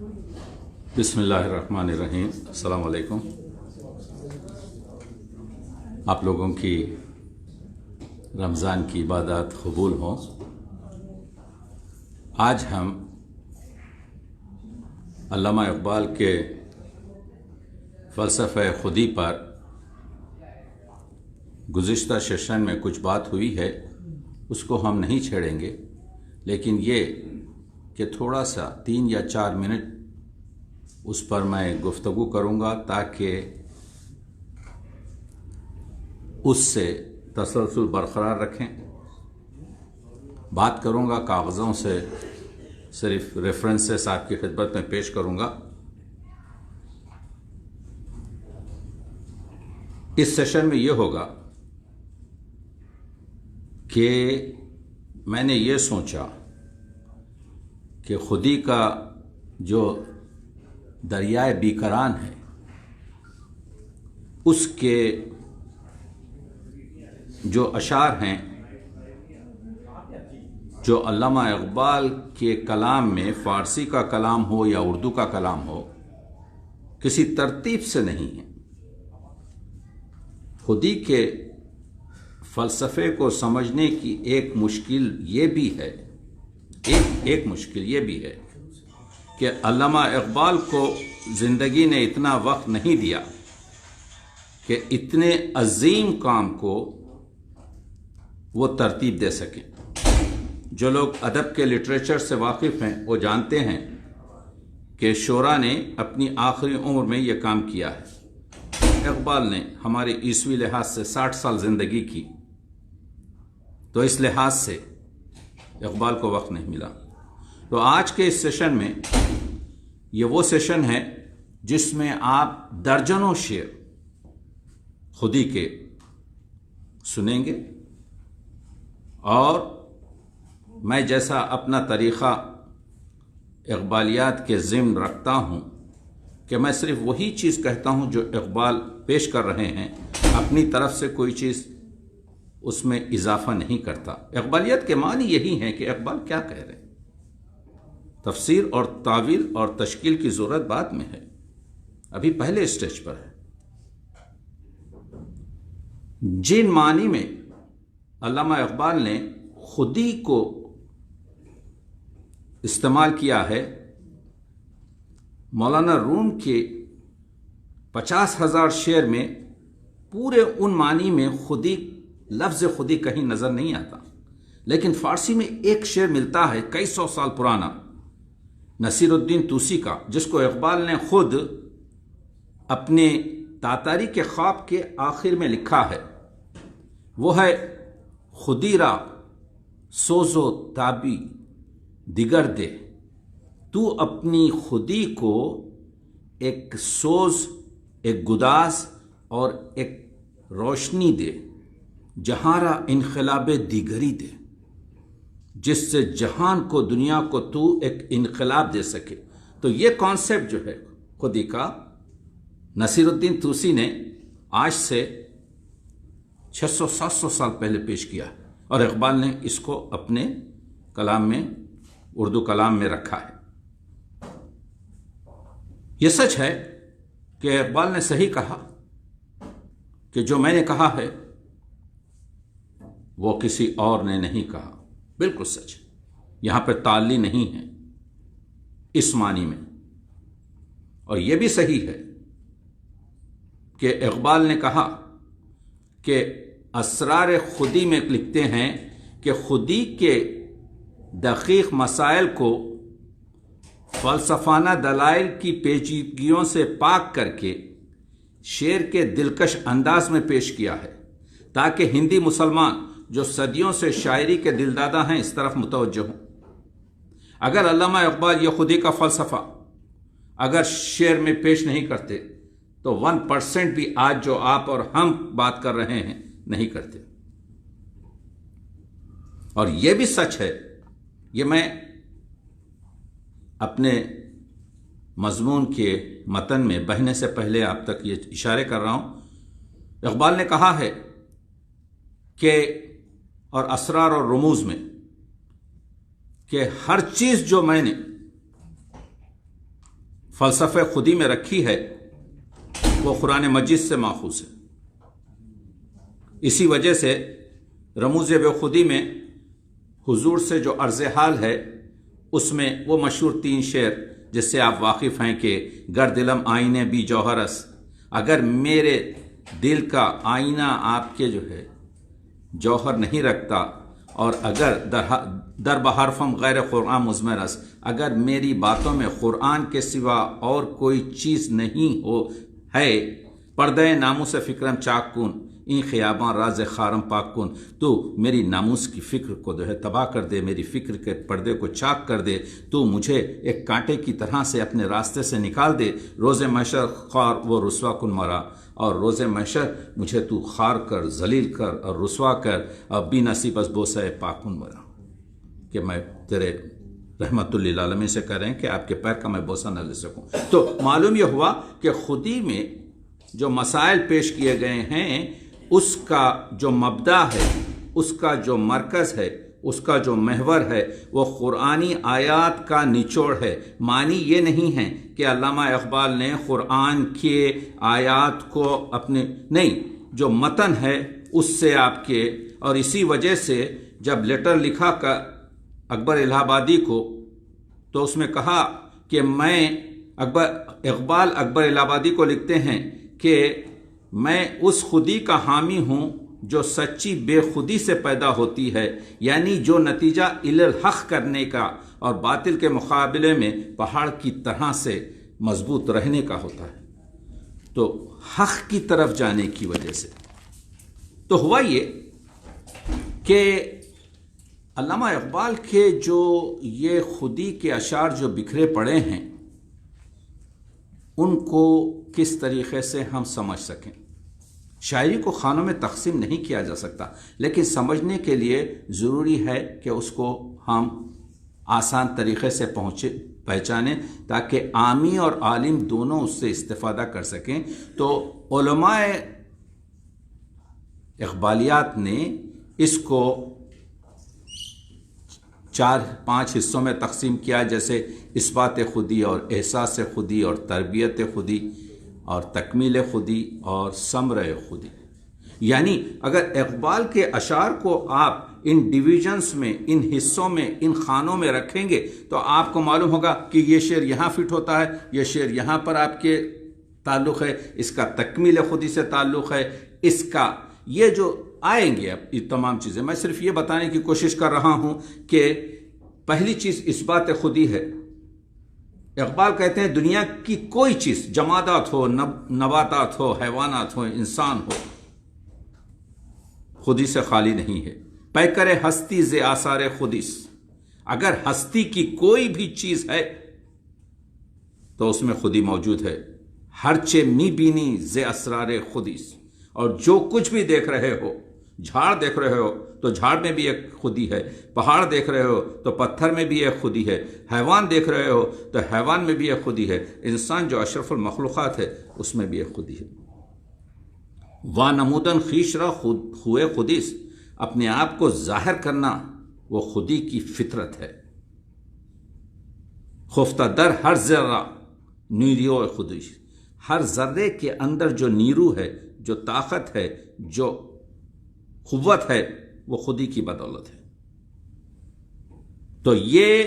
بسم اللہ الرحمن الرحیم۔ السلام علیکم۔ آپ لوگوں کی رمضان کی عبادات قبول ہوں۔ آج ہم علامہ اقبال کے فلسفہ خودی پر گزشتہ سیشن میں کچھ بات ہوئی ہے، اس کو ہم نہیں چھیڑیں گے، لیکن یہ کہ تھوڑا سا 3 یا 4 منٹ اس پر میں گفتگو کروں گا تاکہ اس سے تسلسل برقرار رکھیں۔ بات کروں گا کاغذوں سے، صرف ریفرنسز آپ کی خدمت میں پیش کروں گا۔ اس سیشن میں یہ ہوگا کہ میں نے یہ سوچا کہ خودی کا جو دریائے بیکران ہے، اس کے جو اشعار ہیں، جو علامہ اقبال کے کلام میں، فارسی کا کلام ہو یا اردو کا کلام ہو، کسی ترتیب سے نہیں ہے۔ خودی کے فلسفے کو سمجھنے کی ایک مشکل یہ بھی ہے، ایک مشکل یہ بھی ہے کہ علامہ اقبال کو زندگی نے اتنا وقت نہیں دیا کہ اتنے عظیم کام کو وہ ترتیب دے سکیں۔ جو لوگ ادب کے لٹریچر سے واقف ہیں وہ جانتے ہیں کہ شعراء نے اپنی آخری عمر میں یہ کام کیا ہے۔ اقبال نے ہمارے عیسوی لحاظ سے 60 سال زندگی کی، تو اس لحاظ سے اقبال کو وقت نہیں ملا۔ تو آج کے اس سیشن میں یہ وہ سیشن ہے جس میں آپ درجنوں شعر خودی کے سنیں گے، اور میں جیسا اپنا طریقہ اقبالیات کے ضمن رکھتا ہوں کہ میں صرف وہی چیز کہتا ہوں جو اقبال پیش کر رہے ہیں، اپنی طرف سے کوئی چیز اس میں اضافہ نہیں کرتا۔ اقبالیت کے معنی یہی ہیں کہ اقبال کیا کہہ رہے ہیں، تفسیر اور تعویل اور تشکیل کی ضرورت بعد میں ہے، ابھی پہلے اسٹیج پر ہے۔ جن معنی میں علامہ اقبال نے خودی کو استعمال کیا ہے، مولانا روم کے 50,000 شعر میں پورے ان معنی میں خودی، لفظ خودی کہیں نظر نہیں آتا، لیکن فارسی میں ایک شعر ملتا ہے کئی سو سال پرانا، نصیر الدین توسی کا، جس کو اقبال نے خود اپنے تاتاری کے خواب کے آخر میں لکھا ہے۔ وہ ہے: خودی را سوز و تابی دیگر دے، تو اپنی خودی کو ایک سوز، ایک گداز اور ایک روشنی دے، جہاں را انقلاب دیگری دے، جس سے جہان کو، دنیا کو تو ایک انقلاب دے سکے۔ تو یہ کانسیپٹ جو ہے خودی کا، نصیر الدین توسی نے آج سے 600-700 سال پہلے پیش کیا، اور اقبال نے اس کو اپنے کلام میں، اردو کلام میں رکھا ہے۔ یہ سچ ہے کہ اقبال نے صحیح کہا کہ جو میں نے کہا ہے وہ کسی اور نے نہیں کہا، بالکل سچ ہے۔ یہاں پہ تعلی نہیں ہے اس معنی میں۔ اور یہ بھی صحیح ہے کہ اقبال نے کہا کہ اسرار خودی میں لکھتے ہیں کہ خودی کے دقیق مسائل کو فلسفانہ دلائل کی پیچیدگیوں سے پاک کر کے شعر کے دلکش انداز میں پیش کیا ہے، تاکہ ہندی مسلمان جو صدیوں سے شاعری کے دلدادہ ہیں اس طرف متوجہ ہوں۔ اگر علامہ اقبال یہ خودی کا فلسفہ اگر شعر میں پیش نہیں کرتے تو 1% بھی آج جو آپ اور ہم بات کر رہے ہیں نہیں کرتے۔ اور یہ بھی سچ ہے، یہ میں اپنے مضمون کے متن میں بہنے سے پہلے آپ تک یہ اشارے کر رہا ہوں۔ اقبال نے کہا ہے کہ، اور اسرار اور رموز میں، کہ ہر چیز جو میں نے فلسفہ خودی میں رکھی ہے وہ قرآن مجید سے ماخوذ ہے۔ اسی وجہ سے رموز بے خودی میں حضور سے جو عرض حال ہے اس میں وہ مشہور 3 شعر جس سے آپ واقف ہیں کہ گر دلم آئینے بھی جوہرس، اگر میرے دل کا آئینہ آپ کے جو ہے جوہر نہیں رکھتا، اور اگر در بحرفم غیر قرآن مزمرس، اگر میری باتوں میں قرآن کے سوا اور کوئی چیز نہیں ہے، پردہ ناموس فکرم چاک کن این خیاباں راز خارم پاک کن، تو میری ناموس کی فکر کو جو ہے تباہ کر دے، میری فکر کے پردے کو چاک کر دے، تو مجھے ایک کانٹے کی طرح سے اپنے راستے سے نکال دے، روز محشر خار و رسوا کن مرا، اور روز محشر مجھے تو خار کر، ذلیل کر اور رسوا کر، اور بی نصیب از بوسہ پاک کن مرا، کہ میں تیرے رحمت للعالمین سے کہہ رہے ہیں کہ آپ کے پیر کا میں بوسہ نہ لے سکوں۔ تو معلوم یہ ہوا کہ خودی میں جو مسائل پیش کیے گئے ہیں اس کا جو مبدا ہے، اس کا جو مرکز ہے، اس کا جو محور ہے وہ قرآنی آیات کا نچوڑ ہے۔ معنی یہ نہیں ہے کہ علامہ اقبال نے قرآن کے آیات کو اپنے نہیں، جو متن ہے اس سے آپ کے، اور اسی وجہ سے جب لیٹر لکھا اکبر الہ آبادی کو تو اس میں کہا کہ میں اقبال اکبر الہ آبادی کو لکھتے ہیں کہ میں اس خودی کا حامی ہوں جو سچی بے خودی سے پیدا ہوتی ہے، یعنی جو نتیجہ الحق کرنے کا اور باطل کے مقابلے میں پہاڑ کی طرح سے مضبوط رہنے کا ہوتا ہے، تو حق کی طرف جانے کی وجہ سے۔ تو ہوا یہ کہ علامہ اقبال کے جو یہ خودی کے اشعار جو بکھرے پڑے ہیں ان کو کس طریقے سے ہم سمجھ سکیں۔ شاعری کو خانوں میں تقسیم نہیں کیا جا سکتا، لیکن سمجھنے کے لیے ضروری ہے کہ اس کو ہم آسان طریقے سے پہچانیں تاکہ عامی اور عالم دونوں اس سے استفادہ کر سکیں۔ تو علماء اقبالیات نے اس کو 4-5 حصوں میں تقسیم کیا، جیسے اثبات خودی اور احساس خودی اور تربیت خودی اور تکمیل خودی اور ثمرہ خودی۔ یعنی اگر اقبال کے اشعار کو آپ ان ڈویژنز میں، ان حصوں میں، ان خانوں میں رکھیں گے تو آپ کو معلوم ہوگا کہ یہ شعر یہاں فٹ ہوتا ہے، یہ شعر یہاں پر آپ کے تعلق ہے، اس کا تکمیل خودی سے تعلق ہے، اس کا یہ جو آئیں گے اب یہ تمام چیزیں، میں صرف یہ بتانے کی کوشش کر رہا ہوں کہ پہلی چیز اثبات خودی ہے۔ اقبال کہتے ہیں دنیا کی کوئی چیز، جمادات ہو، نباتات ہو، حیوانات ہو، انسان ہو، خودی سے خالی نہیں ہے۔ پیکر ہستی ز آثار خودیس، اگر ہستی کی کوئی بھی چیز ہے تو اس میں خودی موجود ہے۔ ہرچے می بینی ز اسرار خودیس، اور جو کچھ بھی دیکھ رہے ہو، جھاڑ دیکھ رہے ہو تو جھاڑ میں بھی ایک خودی ہے، پہاڑ دیکھ رہے ہو تو پتھر میں بھی ایک خودی ہے، حیوان دیکھ رہے ہو تو حیوان میں بھی ایک خودی ہے، انسان جو اشرف المخلوقات ہے اس میں بھی ایک خودی ہے۔ وا نمودن خیش را خوئے خودیس، اپنے آپ کو ظاہر کرنا وہ خودی کی فطرت ہے۔ خفتہ در ہر ذرہ نیریو خودیس، ہر ذرے کے اندر جو نیرو ہے، جو طاقت ہے، جو قوت ہے، وہ خودی کی بدولت ہے۔ تو یہ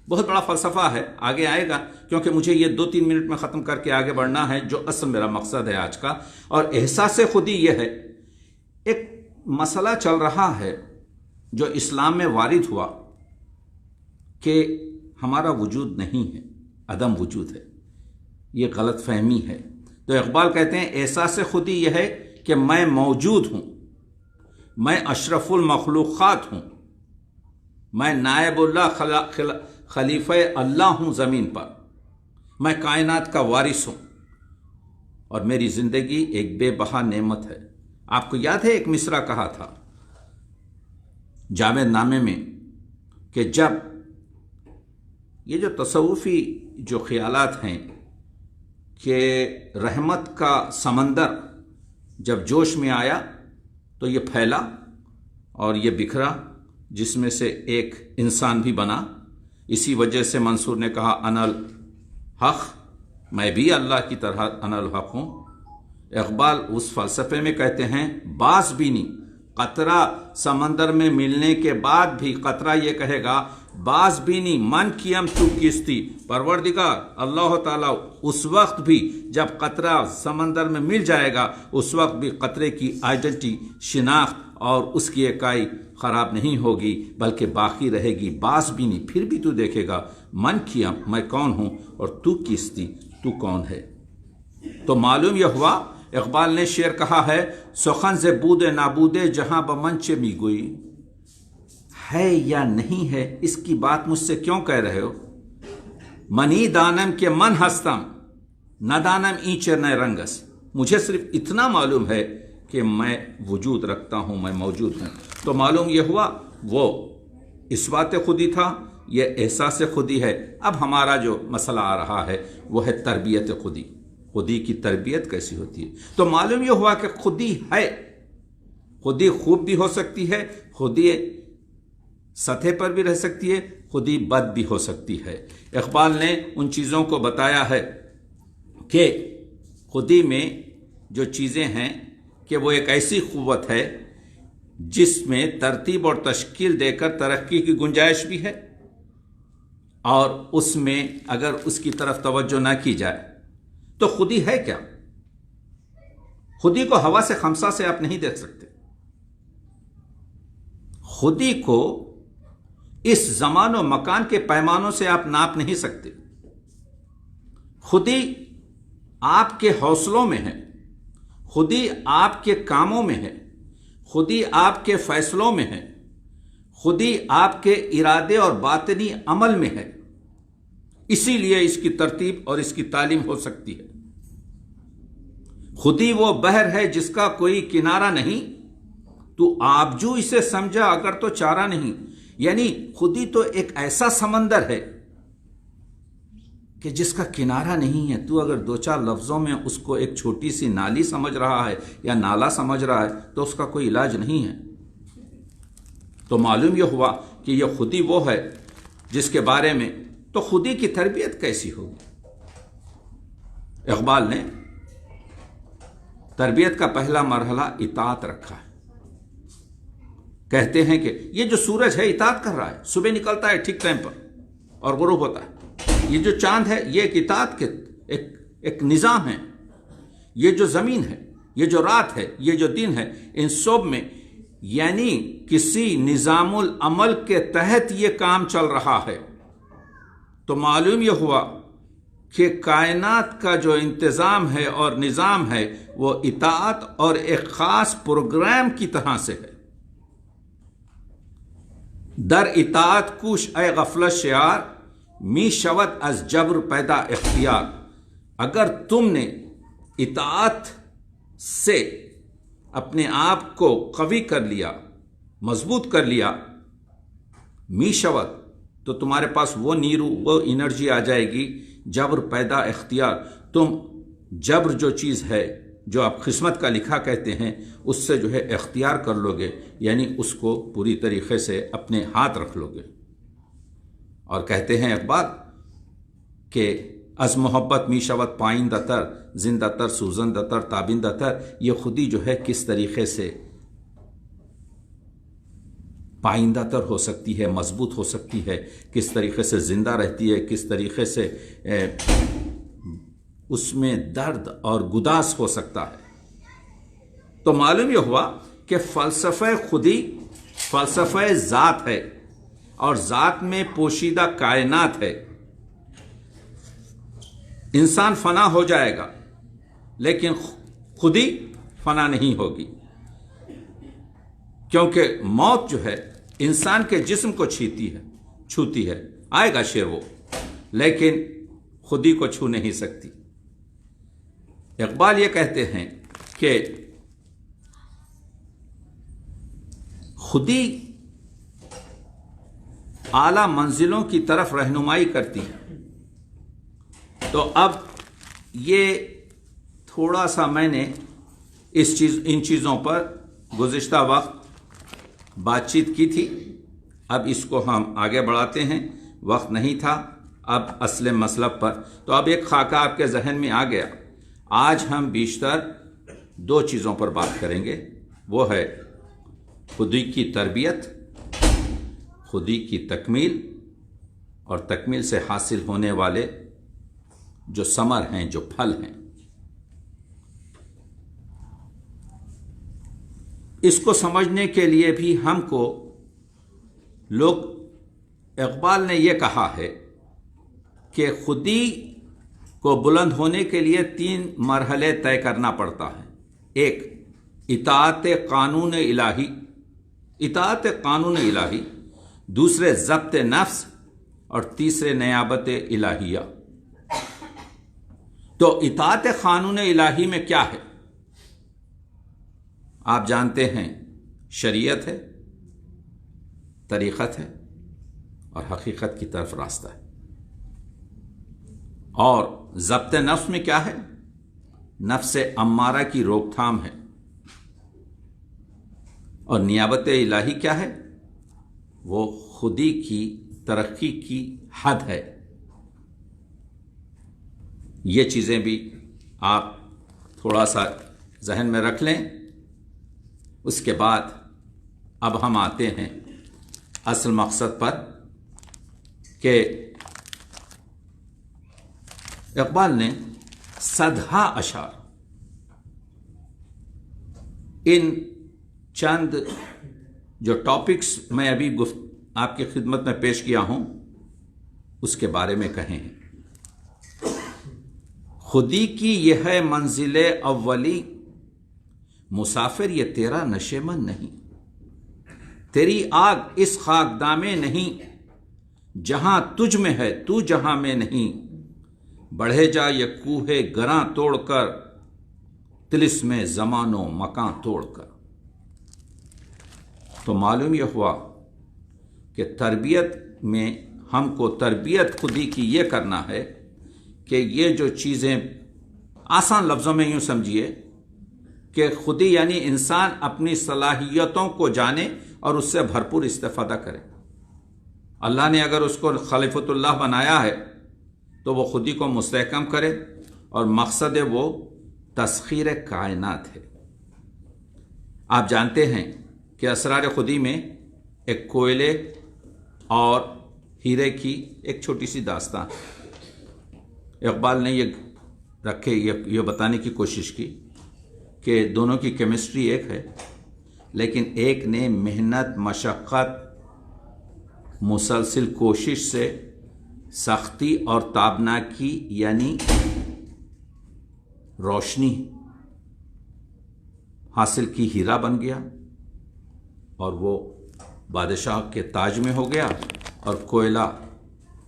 بہت بڑا فلسفہ ہے، آگے آئے گا، کیونکہ مجھے یہ 2-3 منٹ میں ختم کر کے آگے بڑھنا ہے، جو اصل میرا مقصد ہے آج کا۔ اور احساس خودی یہ ہے، ایک مسئلہ چل رہا ہے جو اسلام میں وارد ہوا کہ ہمارا وجود نہیں ہے، عدم وجود ہے، یہ غلط فہمی ہے۔ تو اقبال کہتے ہیں احساس خودی یہ ہے کہ میں موجود ہوں، میں اشرف المخلوقات ہوں، میں نائب اللہ خلیفہ اللہ ہوں زمین پر، میں کائنات کا وارث ہوں، اور میری زندگی ایک بے بہا نعمت ہے۔ آپ کو یاد ہے ایک مصرع کہا تھا جاوید نامے میں کہ جب یہ جو تصوفی جو خیالات ہیں کہ رحمت کا سمندر جب جوش میں آیا تو یہ پھیلا اور یہ بکھرا، جس میں سے ایک انسان بھی بنا۔ اسی وجہ سے منصور نے کہا انا الحق میں بھی اللہ کی طرح انا الحق ہوں۔ اقبال اس فلسفے میں کہتے ہیں باز بھی نہیں، قطرہ سمندر میں ملنے کے بعد بھی قطرہ یہ کہے گا باز بھی نہیں من کیم تو کشتی، پروردگار اللہ تعالیٰ اس وقت بھی جب قطرہ سمندر میں مل جائے گا اس وقت بھی قطرے کی آئیڈینٹی شناخت اور اس کی اکائی خراب نہیں ہوگی بلکہ باقی رہے گی، باز بھی نہیں، پھر بھی تو دیکھے گا من کیم میں کون ہوں اور تو کشتی تو کون ہے۔ تو معلوم یہ ہوا اقبال نے شعر کہا ہے سخن ز بود نابودے جہاں بمنچ می گوئی، ہے یا نہیں ہے اس کی بات مجھ سے کیوں کہہ رہے ہو؟ منی دانم کے من ہستم نہ دانم اینچر نہ رنگس، مجھے صرف اتنا معلوم ہے کہ میں وجود رکھتا ہوں، میں موجود ہوں۔ تو معلوم یہ ہوا وہ اثبات خودی تھا، یہ احساس خودی ہے۔ اب ہمارا جو مسئلہ آ رہا ہے وہ ہے تربیت خودی، خودی کی تربیت کیسی ہوتی ہے۔ تو معلوم یہ ہوا کہ خودی ہے، خودی خوب بھی ہو سکتی ہے، خودی سطح پر بھی رہ سکتی ہے، خودی بد بھی ہو سکتی ہے۔ اقبال نے ان چیزوں کو بتایا ہے کہ خودی میں جو چیزیں ہیں کہ وہ ایک ایسی قوت ہے جس میں ترتیب اور تشکیل دے کر ترقی کی گنجائش بھی ہے، اور اس میں اگر اس کی طرف توجہ نہ کی جائے تو خودی ہے کیا؟ خودی کو ہوا سے خمسہ سے آپ نہیں دیکھ سکتے، خودی کو اس زمان و مکان کے پیمانوں سے آپ ناپ نہیں سکتے۔ خودی آپ کے حوصلوں میں ہے، خودی آپ کے کاموں میں ہے، خودی آپ کے فیصلوں میں ہے، خودی آپ کے ارادے اور باطنی عمل میں ہے، اسی لیے اس کی ترتیب اور اس کی تعلیم ہو سکتی ہے۔ خودی وہ بحر ہے جس کا کوئی کنارہ نہیں، تو آپ جو اسے سمجھا اگر تو چارہ نہیں، یعنی خودی تو ایک ایسا سمندر ہے کہ جس کا کنارہ نہیں ہے۔ تو اگر دو چار لفظوں میں اس کو ایک چھوٹی سی نالی سمجھ رہا ہے یا نالا سمجھ رہا ہے تو اس کا کوئی علاج نہیں ہے۔ تو معلوم یہ ہوا کہ یہ خودی وہ ہے جس کے بارے میں تو خودی کی تربیت کیسی ہوگی؟ اقبال نے تربیت کا پہلا مرحلہ اطاعت رکھا ہے۔ کہتے ہیں کہ یہ جو سورج ہے اطاعت کر رہا ہے، صبح نکلتا ہے ٹھیک ٹائم پر اور غروب ہوتا ہے۔ یہ جو چاند ہے یہ ایک اطاعت کے ایک نظام ہے۔ یہ جو زمین ہے، یہ جو رات ہے، یہ جو دن ہے، ان سب میں یعنی کسی نظام العمل کے تحت یہ کام چل رہا ہے۔ تو معلوم یہ ہوا کہ کائنات کا جو انتظام ہے اور نظام ہے وہ اطاعت اور ایک خاص پروگرام کی طرح سے ہے۔ در اطاعت کوش اے غفلت شعار می شود از جبر پیدا اختیار، اگر تم نے اطاعت سے اپنے آپ کو قوی کر لیا، مضبوط کر لیا، می شود تو تمہارے پاس وہ نیرو، وہ انرجی آ جائے گی، جبر پیدا اختیار، تم جبر جو چیز ہے جو آپ قسمت کا لکھا کہتے ہیں اس سے جو ہے اختیار کر لو گے، یعنی اس کو پوری طریقے سے اپنے ہاتھ رکھ لو گے۔ اور کہتے ہیں اقبال کہ از محبت می شود پائندہ تر زندہ تر سوزندہ تر تابندہ تر، یہ خودی جو ہے کس طریقے سے پائندہ تر ہو سکتی ہے، مضبوط ہو سکتی ہے، کس طریقے سے زندہ رہتی ہے، کس طریقے سے اس میں درد اور گداز ہو سکتا ہے۔ تو معلوم یہ ہوا کہ فلسفہ خودی فلسفہ ذات ہے، اور ذات میں پوشیدہ کائنات ہے۔ انسان فنا ہو جائے گا لیکن خودی فنا نہیں ہوگی، کیونکہ موت جو ہے انسان کے جسم کو چھوتی ہے، آئے گا شیر وہ، لیکن خودی کو چھو نہیں سکتی۔ اقبال یہ کہتے ہیں کہ خودی اعلیٰ منزلوں کی طرف رہنمائی کرتی ہے۔ تو اب یہ تھوڑا سا میں نے ان چیزوں پر گزشتہ وقت بات چیت کی تھی، اب اس کو ہم آگے بڑھاتے ہیں، وقت نہیں تھا اب اصل مسلب پر، تو اب ایک خاکہ آپ کے ذہن میں آ گیا۔ آج ہم بیشتر دو چیزوں پر بات کریں گے، وہ ہے خودی کی تربیت، خودی کی تکمیل، اور تکمیل سے حاصل ہونے والے جو ثمر ہیں، جو پھل ہیں۔ اس کو سمجھنے کے لیے بھی ہم کو لوگ، اقبال نے یہ کہا ہے کہ خودی کو بلند ہونے کے لیے 3 مرحلے طے کرنا پڑتا ہے۔ ایک، اطاعت قانون الہی، اطاعت قانون الہی، دوسرے ضبط نفس، اور تیسرے نیابت الہیہ۔ تو اطاعت قانون الہی میں کیا ہے؟ آپ جانتے ہیں شریعت ہے، طریقت ہے، اور حقیقت کی طرف راستہ ہے۔ اور ضبط نفس میں کیا ہے؟ نفس امارہ کی روک تھام ہے۔ اور نیابت الہی کیا ہے؟ وہ خودی کی ترقی کی حد ہے۔ یہ چیزیں بھی آپ تھوڑا سا ذہن میں رکھ لیں۔ اس کے بعد اب ہم آتے ہیں اصل مقصد پر کہ اقبال نے صدہا اشعار، ان چند جو ٹاپکس میں ابھی آپ کی خدمت میں پیش کیا ہوں اس کے بارے میں کہیں ہیں۔ خودی کی یہ ہے منزل اولی، مسافر یہ تیرا نشیمن نہیں، تیری آگ اس خاکداں میں نہیں، جہاں تجھ میں ہے تو جہاں میں نہیں، بڑھے جا یہ کوہ گراں توڑ کر، طلسم زمان و مکان توڑ کر۔ تو معلوم یہ ہوا کہ تربیت میں ہم کو تربیت خودی کی یہ کرنا ہے کہ یہ جو چیزیں، آسان لفظوں میں یوں سمجھیے کہ خودی یعنی انسان اپنی صلاحیتوں کو جانے اور اس سے بھرپور استفادہ کرے۔ اللہ نے اگر اس کو خلیفۃ اللہ بنایا ہے تو وہ خودی کو مستحکم کرے، اور مقصد وہ تسخیر کائنات ہے۔ آپ جانتے ہیں کہ اسرار خودی میں ایک کوئلے اور ہیرے کی ایک چھوٹی سی داستان، اقبال نے یہ بتانے کی کوشش کی کہ دونوں کی کیمسٹری ایک ہے، لیکن ایک نے محنت، مشقت، مسلسل کوشش سے سختی اور تابناکی یعنی روشنی حاصل کی، ہیرا بن گیا، اور وہ بادشاہ کے تاج میں ہو گیا، اور کوئلہ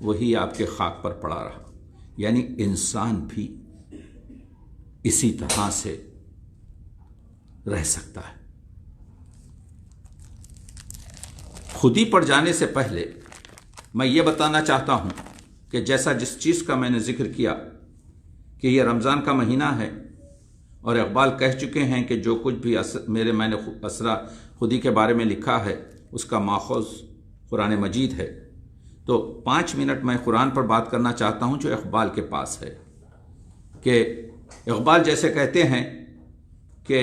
وہی آپ کے خاک پر پڑا رہا۔ یعنی انسان بھی اسی طرح سے رہ سکتا ہے۔ خودی پر جانے سے پہلے میں یہ بتانا چاہتا ہوں کہ جیسا جس چیز کا میں نے ذکر کیا کہ یہ رمضان کا مہینہ ہے، اور اقبال کہہ چکے ہیں کہ جو کچھ بھی میں نے اسرا خودی کے بارے میں لکھا ہے اس کا ماخوذ قرآن مجید ہے۔ تو 5 منٹ میں قرآن پر بات کرنا چاہتا ہوں جو اقبال کے پاس ہے، کہ اقبال جیسے کہتے ہیں کہ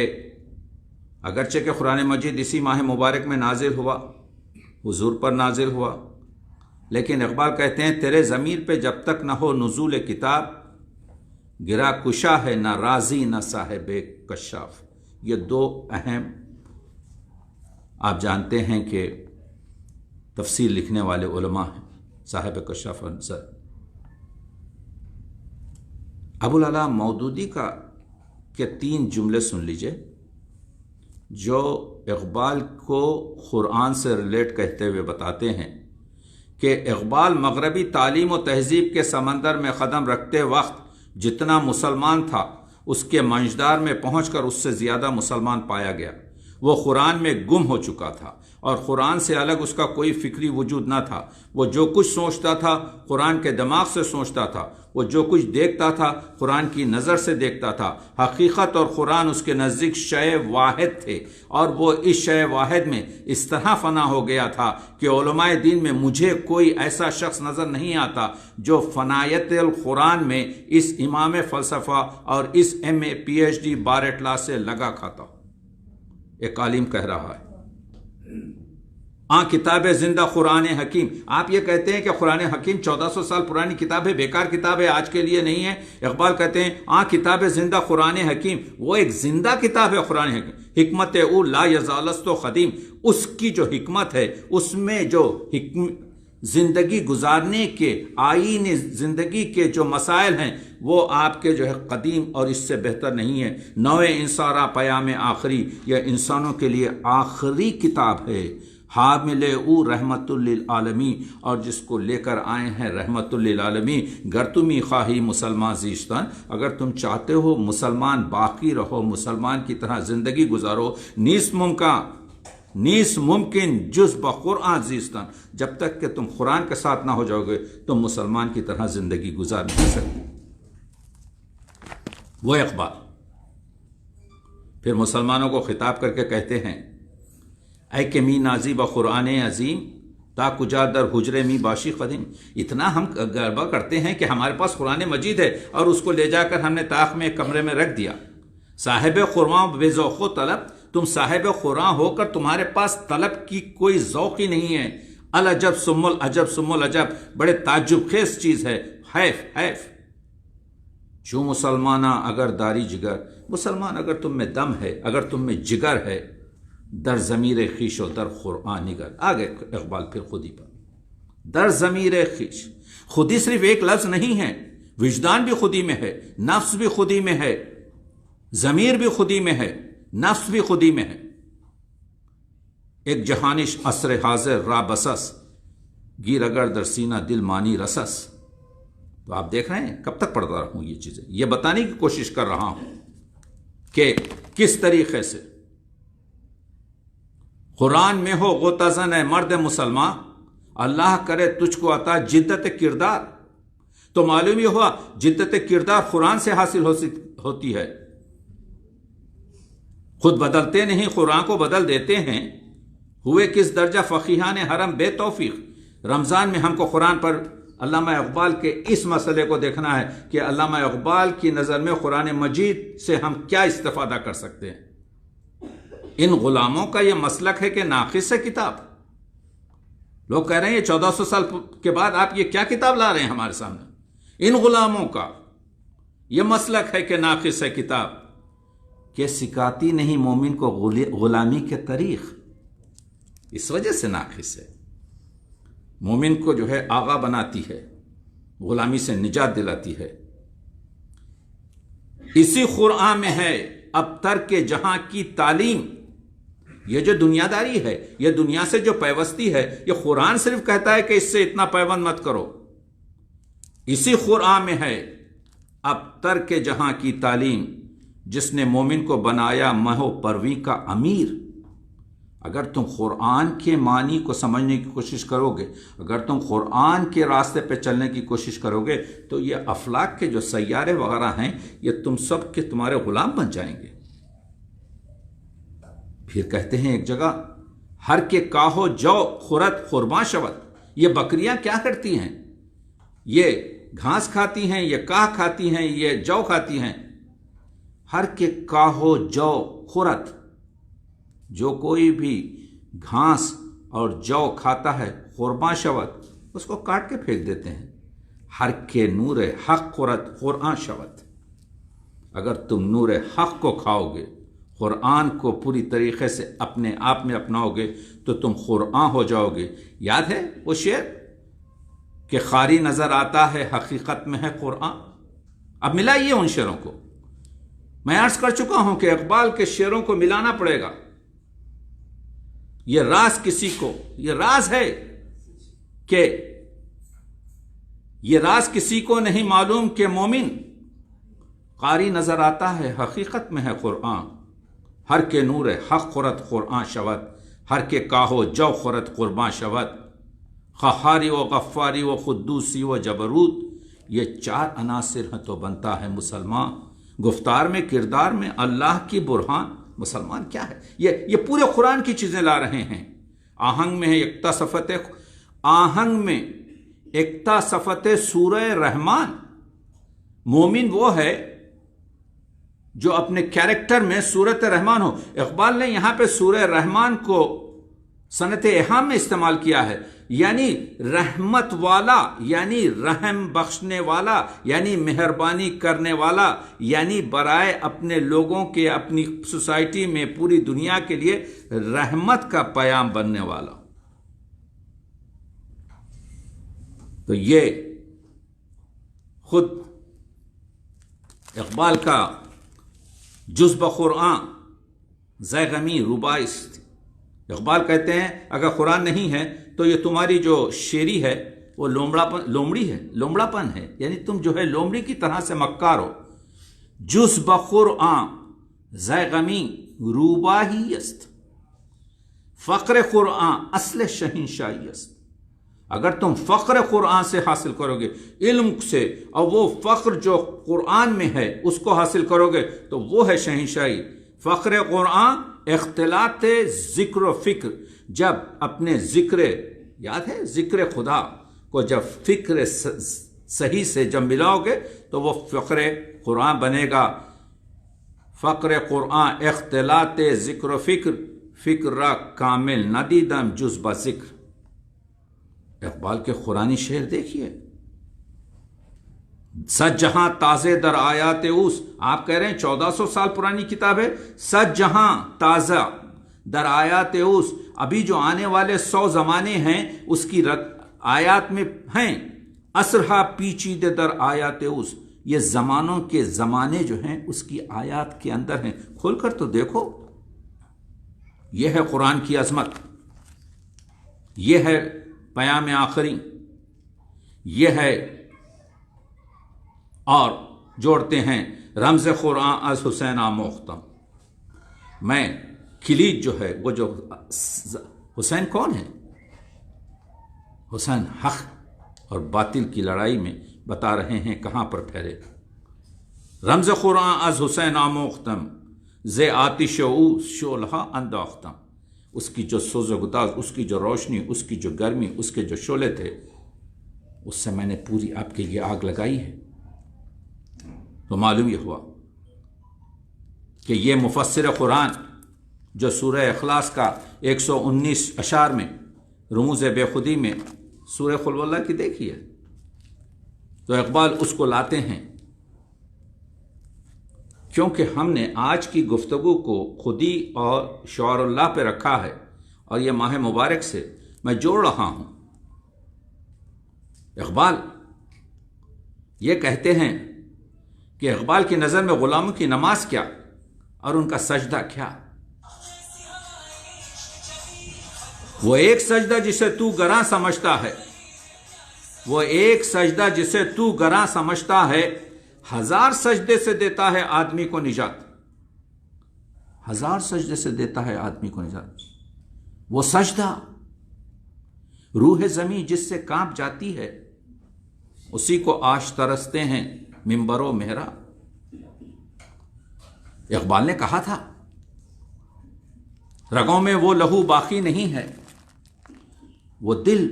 اگرچہ کہ قرآن مجید اسی ماہ مبارک میں نازل ہوا، حضور پر نازل ہوا، لیکن اقبال کہتے ہیں تیرے ضمیر پہ جب تک نہ ہو نزول کتاب، گرا کشا ہے نہ رازی نہ صاحب کشاف۔ یہ 2 اہم، آپ جانتے ہیں کہ تفسیر لکھنے والے علماء ہیں، صاحب کشاف انصر ابوالعلا مودودی کے 3 جملے سن لیجئے جو اقبال کو قرآن سے ریلیٹ کہتے ہوئے بتاتے ہیں کہ اقبال مغربی تعلیم و تہذیب کے سمندر میں قدم رکھتے وقت جتنا مسلمان تھا اس کے منجدار میں پہنچ کر اس سے زیادہ مسلمان پایا گیا۔ وہ قرآن میں گم ہو چکا تھا اور قرآن سے الگ اس کا کوئی فکری وجود نہ تھا۔ وہ جو کچھ سوچتا تھا قرآن کے دماغ سے سوچتا تھا، وہ جو کچھ دیکھتا تھا قرآن کی نظر سے دیکھتا تھا۔ حقیقت اور قرآن اس کے نزدیک شے واحد تھے، اور وہ اس شے واحد میں اس طرح فنا ہو گیا تھا کہ علماء دین میں مجھے کوئی ایسا شخص نظر نہیں آتا جو فنایت القرآن میں اس امام فلسفہ اور اس MA PhD بارٹ لا سے لگا کھاتا ہو۔ ایک عالم کہہ رہا ہے، کتاب زندہ قرآن حکیم۔ آپ یہ کہتے ہیں کہ قرآن حکیم 1400 سال پرانی کتاب ہے، بیکار کتاب ہے، آج کے لیے نہیں ہے۔ اقبال کہتے ہیں کتاب زندہ قرآن حکیم، وہ ایک زندہ کتاب ہے قرآن حکیم۔ حکمت او لا یزالست و قدیم، اس کی جو حکمت ہے، اس میں جو زندگی گزارنے کے آئین زندگی کے جو مسائل ہیں وہ آپ کے جو ہے قدیم اور اس سے بہتر نہیں ہے۔ نوع انسارا پیام آخری، یہ انسانوں کے لیے آخری کتاب ہے۔ حامل او رحمت للعالمین، اور جس کو لے کر آئے ہیں رحمت للعالمین۔ گر تمی خواہی مسلمان زیشتن، اگر تم چاہتے ہو مسلمان باقی رہو، مسلمان کی طرح زندگی گزارو، نیس ممکن جز بقرآن زیستن، جب تک کہ تم قرآن کے ساتھ نہ ہو جاؤ گے تم مسلمان کی طرح زندگی گزار نہیں سکتے۔ وہ اقبال پھر مسلمانوں کو خطاب کر کے کہتے ہیں، اے کہ می نازی بقرآن عظیم تا کجا در حجرے می باشی قدیم۔ اتنا ہم گربہ کرتے ہیں کہ ہمارے پاس قرآن مجید ہے اور اس کو لے جا کر ہم نے طاق میں کمرے میں رکھ دیا۔ صاحب قرآن بے ذوق و طلب، تم صاحب قرآن ہو کر تمہارے پاس طلب کی کوئی ذوق ہی نہیں ہے۔ العجب ثم العجب ثم العجب، بڑے تعجب خیز چیز ہے، حیف۔ جو مسلمانہ اگر داری جگر، مسلمان اگر تم میں دم ہے، اگر تم میں جگر ہے، در ضمیر خویش و در قرآن نگر۔ آگے اقبال پھر خودی پر، در ضمیر خویش، خودی صرف ایک لفظ نہیں ہے، وجدان بھی خودی میں ہے، نفس بھی خودی میں ہے، ضمیر بھی خودی میں ہے، نفس بھی خودی میں ہے۔ ایک جہانش عصر حاضر را بسس، گیر اگر در سینہ دل مانی رسس۔ تو آپ دیکھ رہے ہیں کب تک پڑھتا رہوں یہ چیزیں، یہ بتانے کی کوشش کر رہا ہوں کہ کس طریقے سے قرآن میں ہو غوطہ زن ہے مرد مسلمان، اللہ کرے تجھ کو عطا جدت کردار۔ تو معلوم یہ ہوا جدت کردار قرآن سے حاصل ہوتی ہے، خود بدلتے نہیں، قرآن کو بدل دیتے ہیں۔ ہوئے کس درجہ فقیہان حرم بے توفیق۔ رمضان میں ہم کو قرآن پر علامہ اقبال کے اس مسئلے کو دیکھنا ہے کہ علامہ اقبال کی نظر میں قرآن مجید سے ہم کیا استفادہ کر سکتے ہیں۔ ان غلاموں کا یہ مسلک ہے کہ ناقص ہے کتاب۔ لوگ کہہ رہے ہیں یہ 1400 سال کے بعد آپ یہ کیا کتاب لا رہے ہیں ہمارے سامنے۔ ان غلاموں کا یہ مسلک ہے کہ ناقص ہے کتاب، کہ سکھاتی نہیں مومن کو غلامی کے طریق، اس وجہ سے ناقص ہے۔ مومن کو جو ہے آغا بناتی ہے، غلامی سے نجات دلاتی ہے۔ اسی قرآن میں ہے اب ترک جہاں کی تعلیم۔ یہ جو دنیا داری ہے، یہ دنیا سے جو پیوستی ہے، یہ قرآن صرف کہتا ہے کہ اس سے اتنا پیوند مت کرو۔ اسی قرآن میں ہے اب ترک جہاں کی تعلیم، جس نے مومن کو بنایا مہو پروی کا امیر۔ اگر تم قرآن کے معنی کو سمجھنے کی کوشش کرو گے، اگر تم قرآن کے راستے پہ چلنے کی کوشش کرو گے، تو یہ افلاک کے جو سیارے وغیرہ ہیں یہ تم سب کے تمہارے غلام بن جائیں گے۔ پھر کہتے ہیں ایک جگہ، ہر کے کاہو جو خورت قرباں شوت۔ یہ بکریاں کیا کرتی ہیں؟ یہ گھاس کھاتی ہیں، یہ کاہ کھاتی ہیں، یہ جو کھاتی ہیں۔ ہر کے کاہو جو خورت، جو کوئی بھی گھاس اور جو کھاتا ہے، قرباں شوت، اس کو کاٹ کے پھینک دیتے ہیں۔ ہر کے نور حق خورت قرآن شوت۔ اگر تم نور حق کو کھاؤ گے، قرآن کو پوری طریقے سے اپنے آپ میں اپناؤ گے، تو تم قرآن ہو جاؤ گے۔ یاد ہے وہ شعر کہ خاری نظر آتا ہے حقیقت میں ہے قرآن۔ اب ملائیے ان شعروں کو۔ میں عرض کر چکا ہوں کہ اقبال کے شعروں کو ملانا پڑے گا۔ یہ راز کسی کو، یہ راز ہے کہ یہ راز کسی کو نہیں معلوم کہ مومن قاری نظر آتا ہے حقیقت میں ہے قرآن۔ ہر کے نور حق خورت قرآن شود، ہر کے کاہو جو خورت قربان شود، قہاری و غفاری و قدوسی و جبروت، یہ 4 عناصر ہیں تو بنتا ہے مسلمان۔ گفتار میں کردار میں اللہ کی برہان، مسلمان کیا ہے؟ یہ پورے قرآن کی چیزیں لا رہے ہیں۔ آہنگ میں ہے یکتا صفت، آہنگ میں یکتا صفت سورہ رحمان۔ مومن وہ ہے جو اپنے کیریکٹر میں سورت رحمان ہو۔ اقبال نے یہاں پہ سورہ رحمان کو صنعت اہام میں استعمال کیا ہے، یعنی رحمت والا، یعنی رحم بخشنے والا، یعنی مہربانی کرنے والا، یعنی برائے اپنے لوگوں کے، اپنی سوسائٹی میں، پوری دنیا کے لیے رحمت کا پیام بننے والا۔ تو یہ خود اقبال کا جز بقرآن زیغمی رباعی تھی۔ اقبال کہتے ہیں اگر قرآن نہیں ہے تو یہ تمہاری جو شیری ہے وہ لومڑا پن ہے، یعنی تم جو ہے لومڑی کی طرح سے مکار ہو۔ جز بقرآن زیغمی روباہی است، فقر قرآن اصل شہنشاہی است۔ اگر تم فقر قرآن سے حاصل کرو گے، علم سے، اور وہ فقر جو قرآن میں ہے اس کو حاصل کرو گے تو وہ ہے شہنشاہی۔ فقر قرآن اختلاط ذکر و فکر، جب اپنے ذکر، یاد ہے ذکر خدا کو جب فکر صحیح سے جب ملاؤ گے تو وہ فقر قرآن بنے گا۔ فقر قرآن اختلاط ذکر و فکر، فکر را کامل ندیدم جز با ذکر۔ اقبال کے قرآنی شعر دیکھیے، سچ جہاں تازے در آیات اوس، آپ کہہ رہے ہیں 1400 سال پرانی کتاب ہے، سچ جہاں تازہ در آیات اوس، ابھی جو آنے والے 100 زمانے ہیں اس کی آیات میں ہیں۔ اسرہا پیچیدہ در آیات اوس، یہ زمانوں کے زمانے جو ہیں اس کی آیات کے اندر ہیں، کھول کر تو دیکھو۔ یہ ہے قرآن کی عظمت، یہ ہے پیام آخری، یہ ہے، اور جوڑتے ہیں رمز قرآن از حسین آموختم۔ میں کلید جو ہے وہ جو حسین کون ہے؟ حسین حق اور باطل کی لڑائی میں بتا رہے ہیں کہاں پر پھیلے۔ رمز قرآن از حسین آموختم، ز آتش او شعلہ انداختم۔ اس کی جو سوز و گداز، اس کی جو روشنی، اس کی جو گرمی، اس کے جو شعلے تھے، اس سے میں نے پوری آپ کے لیے آگ لگائی ہے۔ تو معلوم یہ ہوا کہ یہ مفسر قرآن جو سورہ اخلاص کا 119 اشعار میں رموز بے خودی میں سورہ قل ہو اللہ کی دیکھیے، تو اقبال اس کو لاتے ہیں کیونکہ ہم نے آج کی گفتگو کو خودی اور شعار اللہ پہ رکھا ہے، اور یہ ماہ مبارک سے میں جوڑ رہا ہوں۔ اقبال یہ کہتے ہیں کہ اقبال کی نظر میں غلاموں کی نماز کیا اور ان کا سجدہ کیا؟ وہ ایک سجدہ جسے تو گراں سمجھتا ہے، وہ ایک سجدہ جسے تو گراں سمجھتا ہے، 1000 سجدے سے دیتا ہے آدمی کو نجات۔ 1000 سجدے سے دیتا ہے آدمی کو نجات۔ وہ سجدہ روح زمین جس سے کانپ جاتی ہے، اسی کو آش ترستے ہیں منبر و محراب۔ اقبال نے کہا تھا رگوں میں وہ لہو باقی نہیں ہے، وہ دل،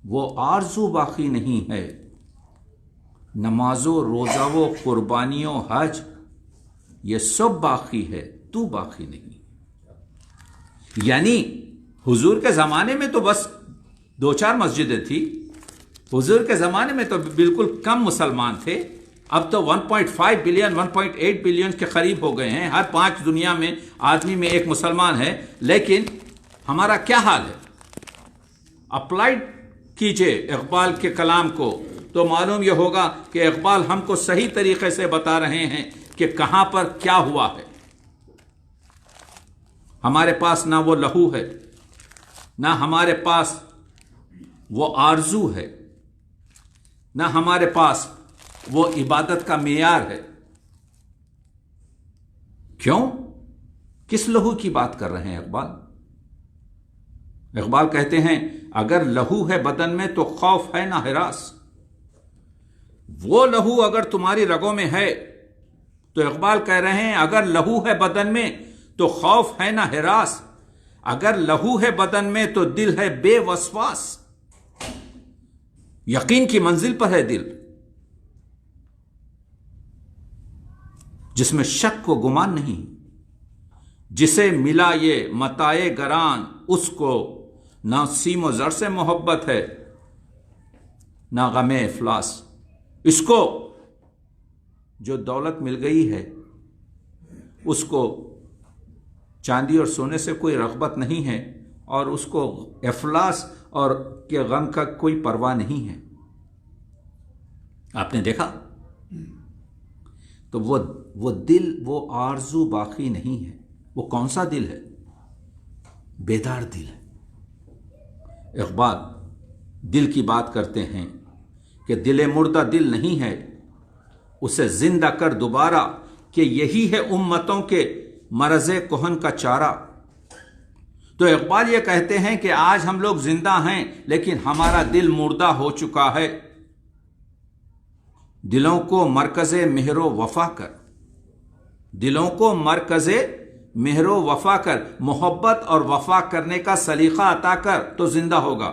وہ آرزو باقی نہیں ہے، نماز و روزہ و قربانی و حج یہ سب باقی ہے، تو باقی نہیں۔ یعنی حضور کے زمانے میں تو بس 2-4 مسجدیں تھی، حضور کے زمانے میں تو بالکل کم مسلمان تھے، اب تو 1.5 بلین 1.8 بلین کے قریب ہو گئے ہیں، ہر 5 دنیا میں آدمی میں ایک مسلمان ہے۔ لیکن ہمارا کیا حال ہے؟ اپلائیڈ کیجئے اقبال کے کلام کو تو معلوم یہ ہوگا کہ اقبال ہم کو صحیح طریقے سے بتا رہے ہیں کہ کہاں پر کیا ہوا ہے۔ ہمارے پاس نہ وہ لہو ہے، نہ ہمارے پاس وہ آرزو ہے، نہ ہمارے پاس وہ عبادت کا معیار ہے۔ کیوں؟ کس لہو کی بات کر رہے ہیں اقبال؟ اقبال کہتے ہیں اگر لہو ہے بدن میں تو خوف ہے نہ ہراس. وہ لہو اگر تمہاری رگوں میں ہے تو اقبال کہہ رہے ہیں اگر لہو ہے بدن میں تو خوف ہے نہ ہراس. اگر لہو ہے بدن میں تو دل ہے بے وسواس. یقین کی منزل پر ہے دل، جس میں شک و گمان نہیں. جسے ملا یہ متاع گران، اس کو نہ سیم و زر سے محبت ہے نہ غم افلاس. اس کو جو دولت مل گئی ہے اس کو چاندی اور سونے سے کوئی رغبت نہیں ہے، اور اس کو افلاس اور کے غم کا کوئی پرواہ نہیں ہے. آپ نے دیکھا تو وہ دل، وہ آرزو باقی نہیں ہے. وہ کون سا دل ہے؟ بیدار دل ہے. اقبال دل کی بات کرتے ہیں کہ دل مردہ دل نہیں ہے، اسے زندہ کر دوبارہ، کہ یہی ہے امتوں کے مرض کہن کا چارہ. تو اقبال یہ کہتے ہیں کہ آج ہم لوگ زندہ ہیں لیکن ہمارا دل مردہ ہو چکا ہے. دلوں کو مرکز مہر و وفا کر، دلوں کو مرکز مہر و وفا کر، محبت اور وفا کرنے کا سلیقہ عطا کر تو زندہ ہوگا.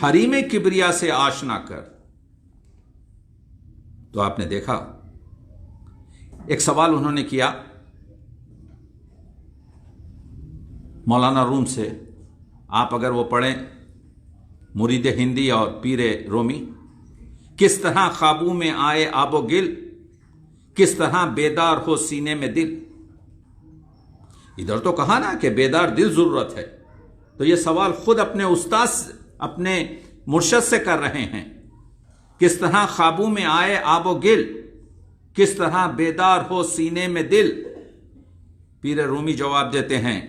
حریم کبریا سے آشنا کر. تو آپ نے دیکھا ایک سوال انہوں نے کیا مولانا روم سے. آپ اگر وہ پڑھیں مرید ہندی اور پیر رومی، کس طرح خوابوں میں آئے آب و گل، کس طرح بیدار ہو سینے میں دل. ادھر تو کہا نا کہ بیدار دل ضرورت ہے، تو یہ سوال خود اپنے استاد، اپنے مرشد سے کر رہے ہیں. کس طرح خوابوں میں آئے آب و گل، کس طرح بیدار ہو سینے میں دل. پیر رومی جواب دیتے ہیں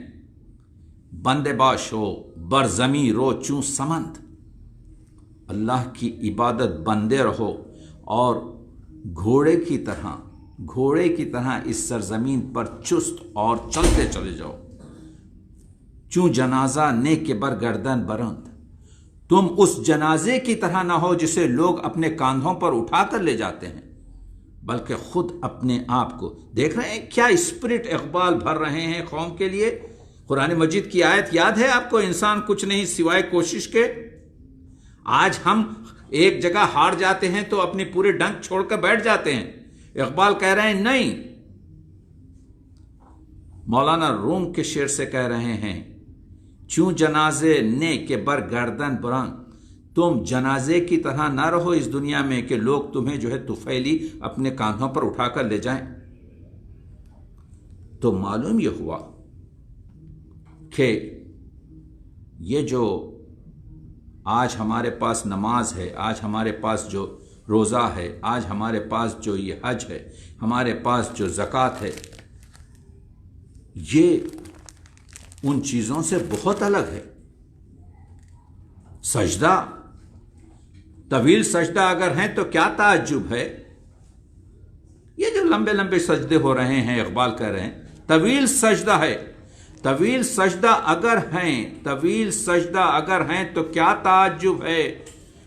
بندے باش ہو بر زمیں رو چوں سمند. اللہ کی عبادت بندے رہو اور گھوڑے کی طرح اس سرزمین پر چست اور چلتے چلے جاؤ. چوں جنازہ نے کے بر گردن برند، تم اس جنازے کی طرح نہ ہو جسے لوگ اپنے کاندھوں پر اٹھا کر لے جاتے ہیں، بلکہ خود اپنے آپ کو. دیکھ رہے ہیں کیا اسپرٹ اقبال بھر رہے ہیں قوم کے لیے. قرآن مجید کی آیت یاد ہے آپ کو، انسان کچھ نہیں سوائے کوشش کے. آج ہم ایک جگہ ہار جاتے ہیں تو اپنی پورے ڈنک چھوڑ کر بیٹھ جاتے ہیں. اقبال کہہ رہے ہیں نہیں، مولانا روم کے شعر سے کہہ رہے ہیں چوں جنازے نے کے بر گردن برنگ. تم جنازے کی طرح نہ رہو اس دنیا میں کہ لوگ تمہیں جو ہے طفیلی اپنے کاندھوں پر اٹھا کر لے جائیں. تو معلوم یہ ہوا کہ یہ جو آج ہمارے پاس نماز ہے، آج ہمارے پاس جو روزہ ہے، آج ہمارے پاس جو یہ حج ہے، ہمارے پاس جو زکوٰۃ ہے، یہ ان چیزوں سے بہت الگ ہے. سجدہ، طویل سجدہ اگر ہیں تو کیا تعجب ہے. یہ جو لمبے لمبے سجدے ہو رہے ہیں، اقبال کہہ رہے ہیں طویل سجدہ ہے. طویل سجدہ اگر ہیں تو کیا تعجب ہے.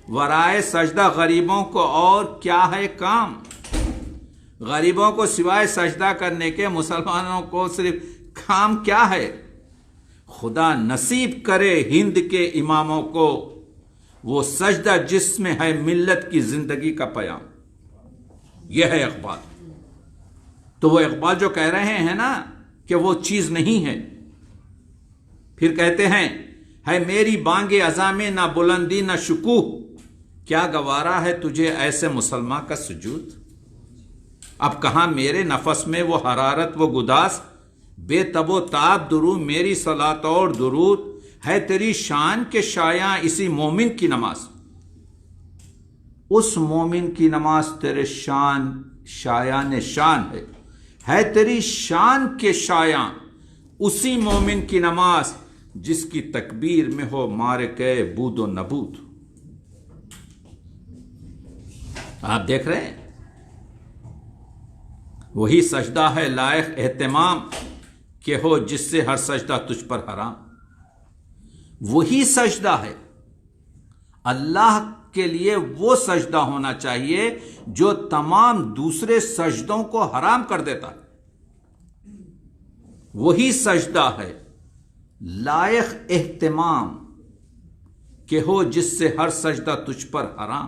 ورائے سجدہ غریبوں کو اور کیا ہے کام. غریبوں کو سوائے سجدہ کرنے کے مسلمانوں کو صرف کام کیا ہے. خدا نصیب کرے ہند کے اماموں کو وہ سجدہ جس میں ہے ملت کی زندگی کا پیام. یہ ہے اقبال. تو وہ اقبال جو کہہ رہے ہیں نا کہ وہ چیز نہیں ہے. پھر کہتے ہیں ہے میری بانگ اذاں میں نہ بلندی نہ شکوہ، کیا گوارا ہے تجھے ایسے مسلمان کا سجود. اب کہاں میرے نفس میں وہ حرارت وہ گداس، بے تب و تاب درو میری صلاۃ اور درود، ہے تیری شان کے شایاں اسی مومن کی نماز. اس مومن کی نماز تیرے شایان شان ہے تیری شان کے شایاں اسی مومن کی نماز، جس کی تکبیر میں ہو مارکے بود و نبود. آپ دیکھ رہے ہیں وہی سجدہ ہے لائق اہتمام کہ ہو جس سے ہر سجدہ تجھ پر حرام. وہی سجدہ ہے اللہ کے لیے، وہ سجدہ ہونا چاہیے جو تمام دوسرے سجدوں کو حرام کر دیتا ہے. وہی سجدہ ہے لائق اہتمام کہ ہو جس سے ہر سجدہ تجھ پر حرام.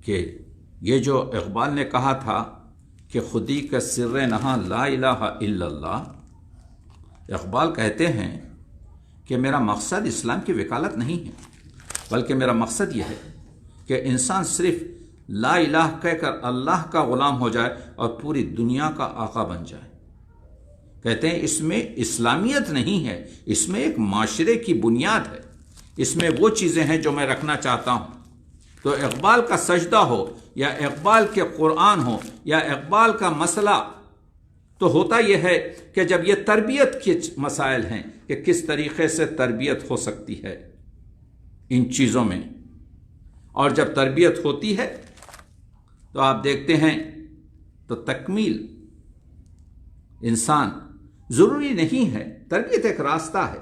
کہ یہ جو اقبال نے کہا تھا کہ خودی کا سر نہاں لا الہ الا اللہ، اقبال کہتے ہیں کہ میرا مقصد اسلام کی وکالت نہیں ہے، بلکہ میرا مقصد یہ ہے کہ انسان صرف لا الہ کہہ کر اللہ کا غلام ہو جائے اور پوری دنیا کا آقا بن جائے. کہتے ہیں اس میں اسلامیت نہیں ہے، اس میں ایک معاشرے کی بنیاد ہے، اس میں وہ چیزیں ہیں جو میں رکھنا چاہتا ہوں. تو اقبال کا سجدہ ہو یا اقبال کے قرآن ہو یا اقبال کا مسئلہ تو ہوتا یہ ہے کہ جب یہ تربیت کے مسائل ہیں کہ کس طریقے سے تربیت ہو سکتی ہے ان چیزوں میں، اور جب تربیت ہوتی ہے تو آپ دیکھتے ہیں تو تکمیل انسان ضروری نہیں ہے. تربیت ایک راستہ ہے،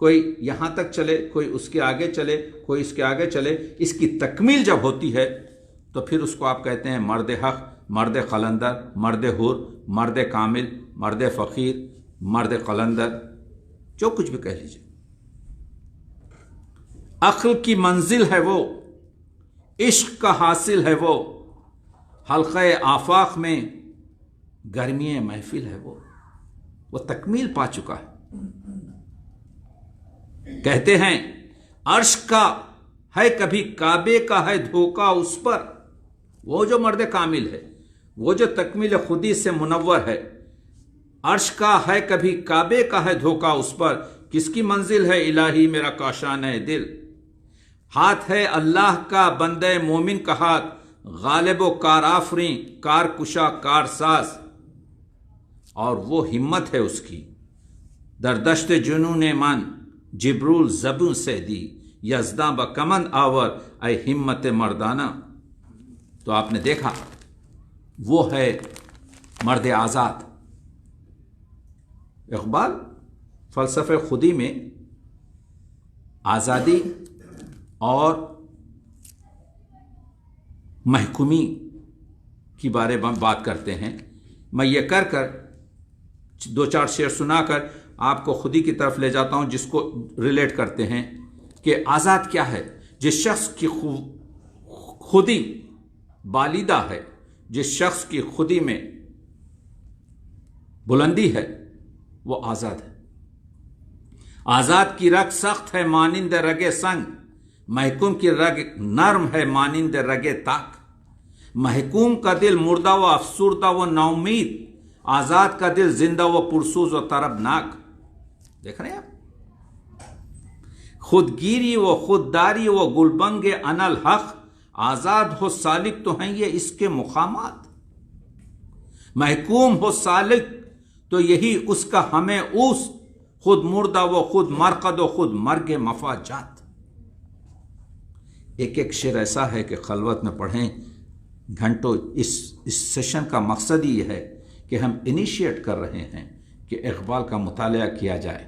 کوئی یہاں تک چلے، کوئی اس کے آگے چلے، کوئی اس کے آگے چلے. اس کی تکمیل جب ہوتی ہے تو پھر اس کو آپ کہتے ہیں مرد حق، مرد قلندر، مرد حر، مرد کامل، مرد فقیر، مرد قلندر، جو کچھ بھی کہہ لیجیے. عقل کی منزل ہے وہ، عشق کا حاصل ہے وہ، حلقہ آفاق میں گرمی محفل ہے وہ تکمیل پا چکا ہے. کہتے ہیں عرش کا ہے کبھی کعبے کا ہے دھوکہ اس پر. وہ جو مرد کامل ہے، وہ جو تکمیل خودی سے منور ہے، عرش کا ہے کبھی کعبے کا ہے دھوکہ اس پر. کس کی منزل ہے الہی میرا کاشان ہے دل. ہاتھ ہے اللہ کا بندے مومن کا ہاتھ، غالب و کار آفریں، کار کشا کار ساز. اور وہ ہمت ہے اس کی در دشت جنون من، جبرول زبوں سے دی، یزداں بکمند آور اے ہمت مردانہ. تو آپ نے دیکھا وہ ہے مرد آزاد. اقبال فلسفہ خودی میں آزادی اور محکومی کی بارے میں بات کرتے ہیں. میں یہ کر دو چار شعر سنا کر آپ کو خودی کی طرف لے جاتا ہوں، جس کو ریلیٹ کرتے ہیں کہ آزاد کیا ہے. جس شخص کی خودی بالیدہ ہے، جس شخص کی خودی میں بلندی ہے، وہ آزاد ہے. آزاد کی رگ سخت ہے مانند رگ سنگ، محکوم کی رگ نرم ہے مانند رگ تاک. محکوم کا دل مردہ و افسردہ و ناامید، آزاد کا دل زندہ و پرسوز و طربناک. دیکھ رہے ہیں آپ، خودگیری و خودداری و گلبنگ انل حق، آزاد ہو سالک تو ہیں یہ اس کے مقامات. محکوم ہو سالک تو یہی اس کا ہمیں اوس، خود مردہ و خود مرقد و خود مرگ مفاجات. ایک ایک شعر ایسا ہے کہ خلوت میں پڑھیں گھنٹوں. اس سیشن کا مقصد ہی یہ ہے کہ ہم انیشیٹ کر رہے ہیں کہ اقبال کا مطالعہ کیا جائے.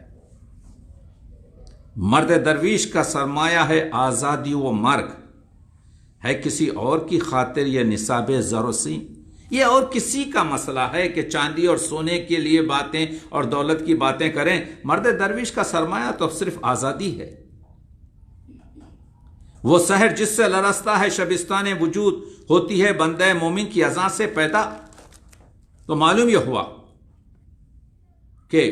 مرد درویش کا سرمایہ ہے آزادی و مرگ، ہے کسی اور کی خاطر یہ نصاب زر و سیم. یہ اور کسی کا مسئلہ ہے کہ چاندی اور سونے کے لیے باتیں اور دولت کی باتیں کریں. مرد درویش کا سرمایہ تو صرف آزادی ہے. وہ سحر جس سے لرزتا ہے شبستان وجود، ہوتی ہے بندہ مومن کی اذان سے پیدا. تو معلوم یہ ہوا کہ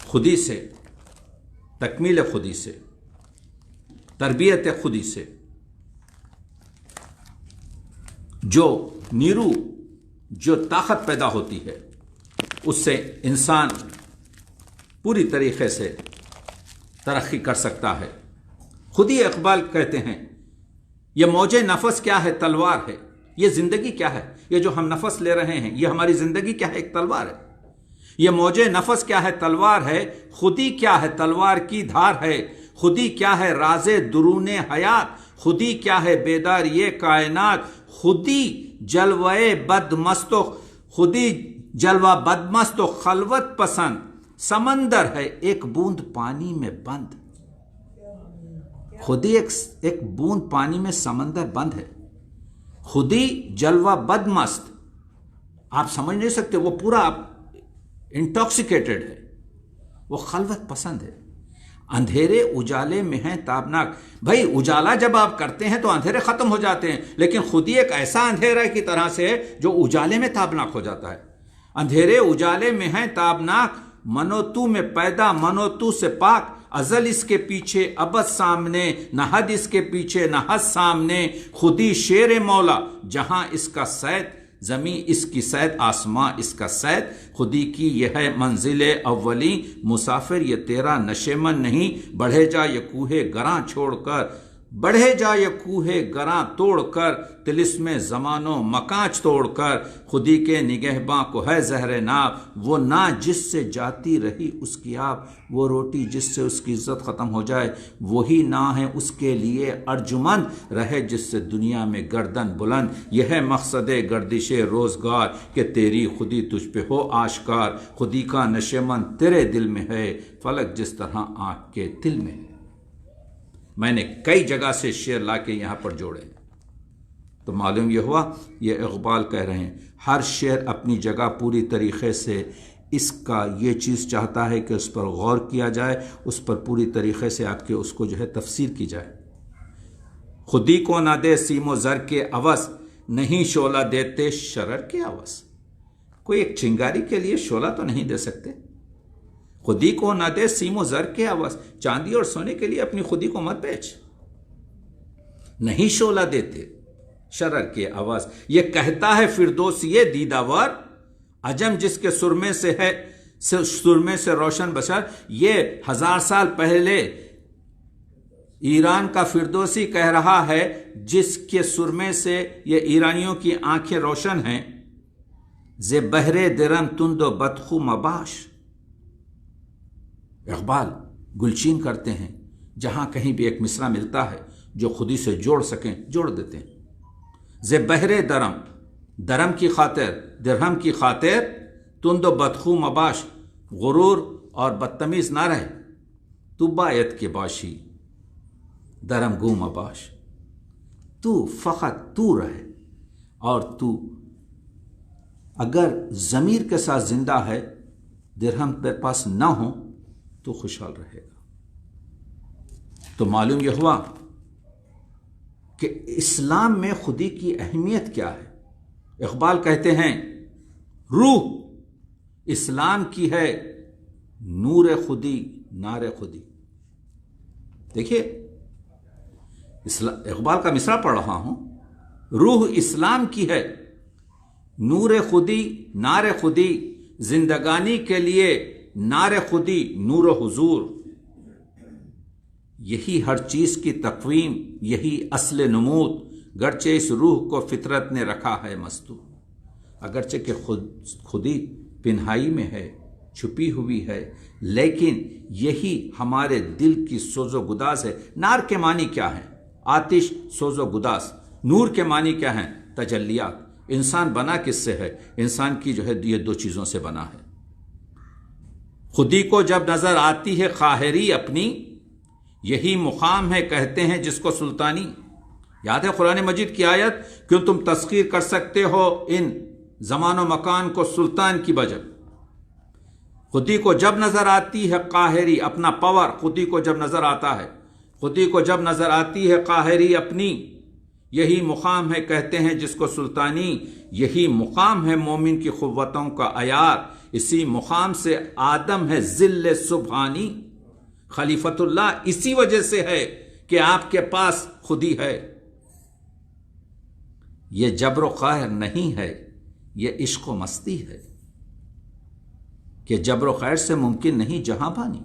خودی سے، تکمیل خودی سے، تربیت خودی سے جو نیرو، جو طاقت پیدا ہوتی ہے، اس سے انسان پوری طریقے سے ترقی کر سکتا ہے. خود ہی اقبال کہتے ہیں یہ موج نفس کیا ہے تلوار ہے. یہ زندگی کیا ہے؟ یہ جو ہم نفس لے رہے ہیں، یہ ہماری زندگی کیا ہے؟ ایک تلوار ہے. یہ موج نفس کیا ہے تلوار ہے، خودی کیا ہے تلوار کی دھار ہے. خودی کیا ہے راز درون حیات، خودی کیا ہے بیدار یہ کائنات. خودی جلوے بد مست و خودی جلوہ بدمست و خلوت پسند سمندر ہے ایک بوند پانی میں بند. خودی ایک بوند پانی میں سمندر بند ہے. خودی جلوہ بدمست، آپ سمجھ نہیں سکتے، وہ پورا انٹاکسیکیٹڈ ہے، وہ خلوت پسند ہے. اندھیرے اجالے میں ہیں تابناک. بھائی اجالا جب آپ کرتے ہیں تو اندھیرے ختم ہو جاتے ہیں، لیکن خودی ایک ایسا اندھیرا کی طرح سے ہے جو اجالے میں تابناک ہو جاتا ہے. اندھیرے اجالے میں ہیں تابناک، منو تو میں پیدا منو تو سے پاک. ازل اس کے پیچھے ابد سامنے، نہ حد اس کے پیچھے نہ حد سامنے. خودی شیر مولا جہاں اس کا سید، زمیں اس کی سید آسماں اس کا سید. خودی کی یہ ہے منزل اولی، مسافر یہ تیرا نشیمن نہیں. بڑھے جا یہ کوہ گراں چھوڑ کر، بڑھے جا یہ کوہ گراں توڑ کر، طلسم زمان و مکانچ توڑ کر. خودی کے نگہباں کو ہے زہر ناب، وہ نا جس سے جاتی رہی اس کی آب. وہ روٹی جس سے اس کی عزت ختم ہو جائے وہی نا ہے اس کے لیے ارجمند. رہے جس سے دنیا میں گردن بلند، یہ ہے مقصد گردش روزگار کہ تیری خودی تجھ پہ ہو آشکار. خودی کا نشیمن تیرے دل میں ہے، فلک جس طرح آنکھ کے دل میں ہے. میں نے کئی جگہ سے شعر لا کے یہاں پر جوڑے، تو معلوم یہ ہوا یہ اقبال کہہ رہے ہیں ہر شعر اپنی جگہ پوری طریقے سے اس کا یہ چیز چاہتا ہے کہ اس پر غور کیا جائے، اس پر پوری طریقے سے آپ کے اس کو جو ہے تفسیر کی جائے. خودی کو نہ دے سیم و زر کے عوض، نہیں شعلہ دیتے شرر کے عوض. کوئی ایک چنگاری کے لیے شعلہ تو نہیں دے سکتے. خودی کو نہ دے سیم و زر کے عوض، چاندی اور سونے کے لیے اپنی خودی کو مت بیچ. نہیں شعلہ دیتے شرر کے عوض. یہ کہتا ہے فردوسی دیداور، عجم جس کے سرمے سے ہے سرمے سے روشن بشر. یہ 1000 سال پہلے ایران کا فردوسی کہہ رہا ہے جس کے سرمے سے یہ ایرانیوں کی آنکھیں روشن ہیں. ز بہرے درم تند و بدخو مباش. اقبال گلچین کرتے ہیں، جہاں کہیں بھی ایک مصرع ملتا ہے جو خودی سے جوڑ سکیں جوڑ دیتے ہیں. ز بہرے درم، درم کی خاطر درہم کی خاطر، تند و بدخو مباش، غرور اور بدتمیز نہ رہے. تو بایت کے باشی درم گو مباش. تو فقط تو رہے، اور تو اگر ضمیر کے ساتھ زندہ ہے، درہم تیرے پاس نہ ہو تو خوشحال رہے گا. تو معلوم یہ ہوا کہ اسلام میں خودی کی اہمیت کیا ہے. اقبال کہتے ہیں روح اسلام کی ہے، نور خودی نار خودی. دیکھیے اقبال کا مصرع پڑھ رہا ہوں. روح اسلام کی ہے، نور خودی نار خودی. زندگانی کے لیے نار خودی نور و حضور. یہی ہر چیز کی تقویم، یہی اصل نمود. گرچہ اس روح کو فطرت نے رکھا ہے مستور. اگرچہ کہ خودی پنہائی میں ہے، چھپی ہوئی ہے، لیکن یہی ہمارے دل کی سوز و گداز ہے. نار کے معنی کیا ہیں؟ آتش، سوز و گداز. نور کے معنی کیا ہیں؟ تجلیات. انسان بنا کس سے ہے؟ انسان کی جو ہے یہ دو چیزوں سے بنا ہے. خودی کو جب نظر آتی ہے قاہری اپنی، یہی مقام ہے کہتے ہیں جس کو سلطانی. یاد ہے قرآن مجید کی آیت، کیوں تم تسخیر کر سکتے ہو ان زمان و مکان کو سلطان کی بجا. خودی کو جب نظر آتی ہے قاہری، اپنا پاور خودی کو جب نظر آتا ہے، خودی کو جب نظر آتی ہے قاہری اپنی، یہی مقام ہے کہتے ہیں جس کو سلطانی. یہی مقام ہے مومن کی قوتوں کا عیار، اسی مقام سے آدم ہے ذل سبحانی. خلیفۃ اللہ اسی وجہ سے ہے کہ آپ کے پاس خودی ہے. یہ جبر و قہر نہیں ہے، یہ عشق و مستی ہے کہ جبر و قہر سے ممکن نہیں جہاں بانی.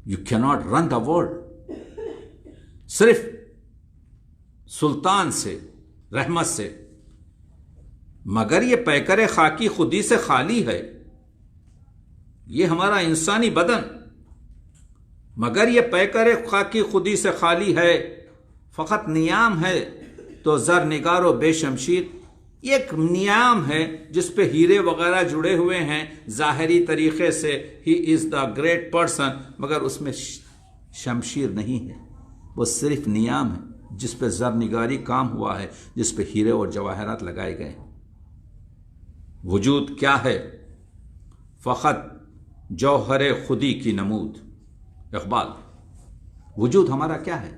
You cannot run the world. صرف سلطان سے، رحمت سے. مگر یہ پیکر خاکی خودی سے خالی ہے. یہ ہمارا انسانی بدن، مگر یہ پیکر خاکی خودی سے خالی ہے. فقط نیام ہے تو زر نگار و بے شمشیر. ایک نیام ہے جس پہ ہیرے وغیرہ جڑے ہوئے ہیں ظاہری طریقے سے، ہی از دا گریٹ پرسن، مگر اس میں شمشیر نہیں ہے، وہ صرف نیام ہے جس پہ زر نگاری کام ہوا ہے، جس پہ ہیرے اور جواہرات لگائے گئے ہیں۔ وجود کیا ہے؟ فقط جوہر خودی کی نمود۔ اقبال، وجود ہمارا کیا ہے؟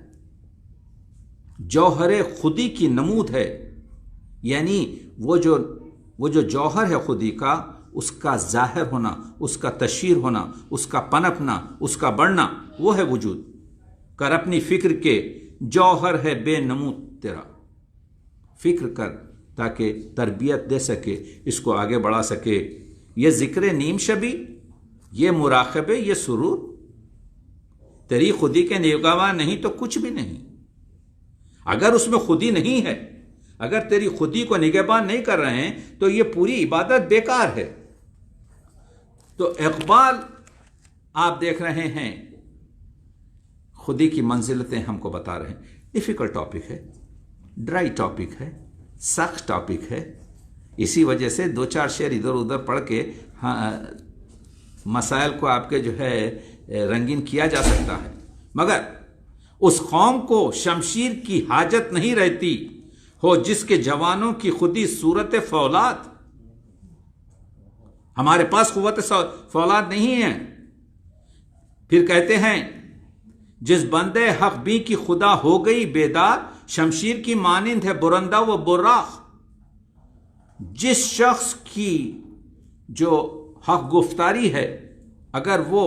جوہر خودی کی نمود ہے، یعنی وہ جو جوہر ہے خودی کا، اس کا ظاہر ہونا، اس کا تشہیر ہونا، اس کا پنپنا، اس کا بڑھنا، وہ ہے وجود۔ کر اپنی فکر کے جوہر ہے بے نمود تیرا، فکر کر تاکہ تربیت دے سکے، اس کو آگے بڑھا سکے۔ یہ ذکر نیم شبی، یہ مراقبے، یہ سرور، تیری خودی کے نگہباں نہیں تو کچھ بھی نہیں۔ اگر اس میں خودی نہیں ہے، اگر تیری خودی کو نگہبان نہیں کر رہے ہیں تو یہ پوری عبادت بیکار ہے۔ تو اقبال آپ دیکھ رہے ہیں خودی کی منزلتیں ہم کو بتا رہے ہیں۔ ڈیفیکلٹ ٹاپک ہے، ڈرائی ٹاپک ہے، سخت ٹاپک ہے، اسی وجہ سے دو چار شعر ادھر ادھر پڑھ کے مسائل کو آپ کے جو ہے رنگین کیا جا سکتا ہے، مگر اس قوم کو شمشیر کی حاجت نہیں رہتی ہو جس کے جوانوں کی خودی صورت فولاد۔ ہمارے پاس قوت فولاد نہیں ہے۔ پھر کہتے ہیں جس بندے حق بی کی خدا ہو گئی بیدار، شمشیر کی مانند ہے برندہ و براق۔ جس شخص کی جو حق گفتاری ہے، اگر وہ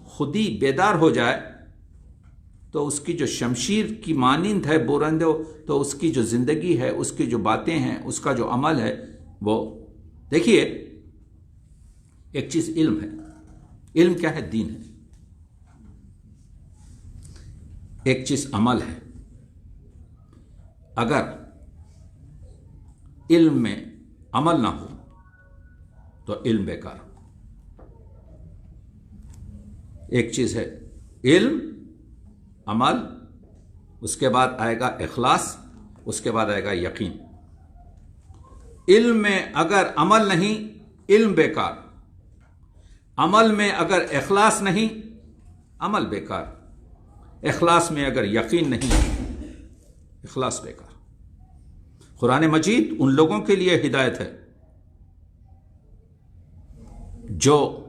خودی بیدار ہو جائے تو اس کی جو شمشیر کی مانند ہے برندہ، تو اس کی جو زندگی ہے، اس کی جو باتیں ہیں، اس کا جو عمل ہے، وہ دیکھیے ایک چیز علم ہے۔ علم کیا ہے؟ دین ہے۔ ایک چیز عمل ہے۔ اگر علم میں عمل نہ ہو تو علم بیکار۔ ایک چیز ہے علم، عمل، اس کے بعد آئے گا اخلاص، اس کے بعد آئے گا یقین۔ علم میں اگر عمل نہیں، علم بیکار۔ عمل میں اگر اخلاص نہیں، عمل بیکار۔ اخلاص میں اگر یقین نہیں، اخلاص بیکار۔ قرآن مجید ان لوگوں کے لیے ہدایت ہے جو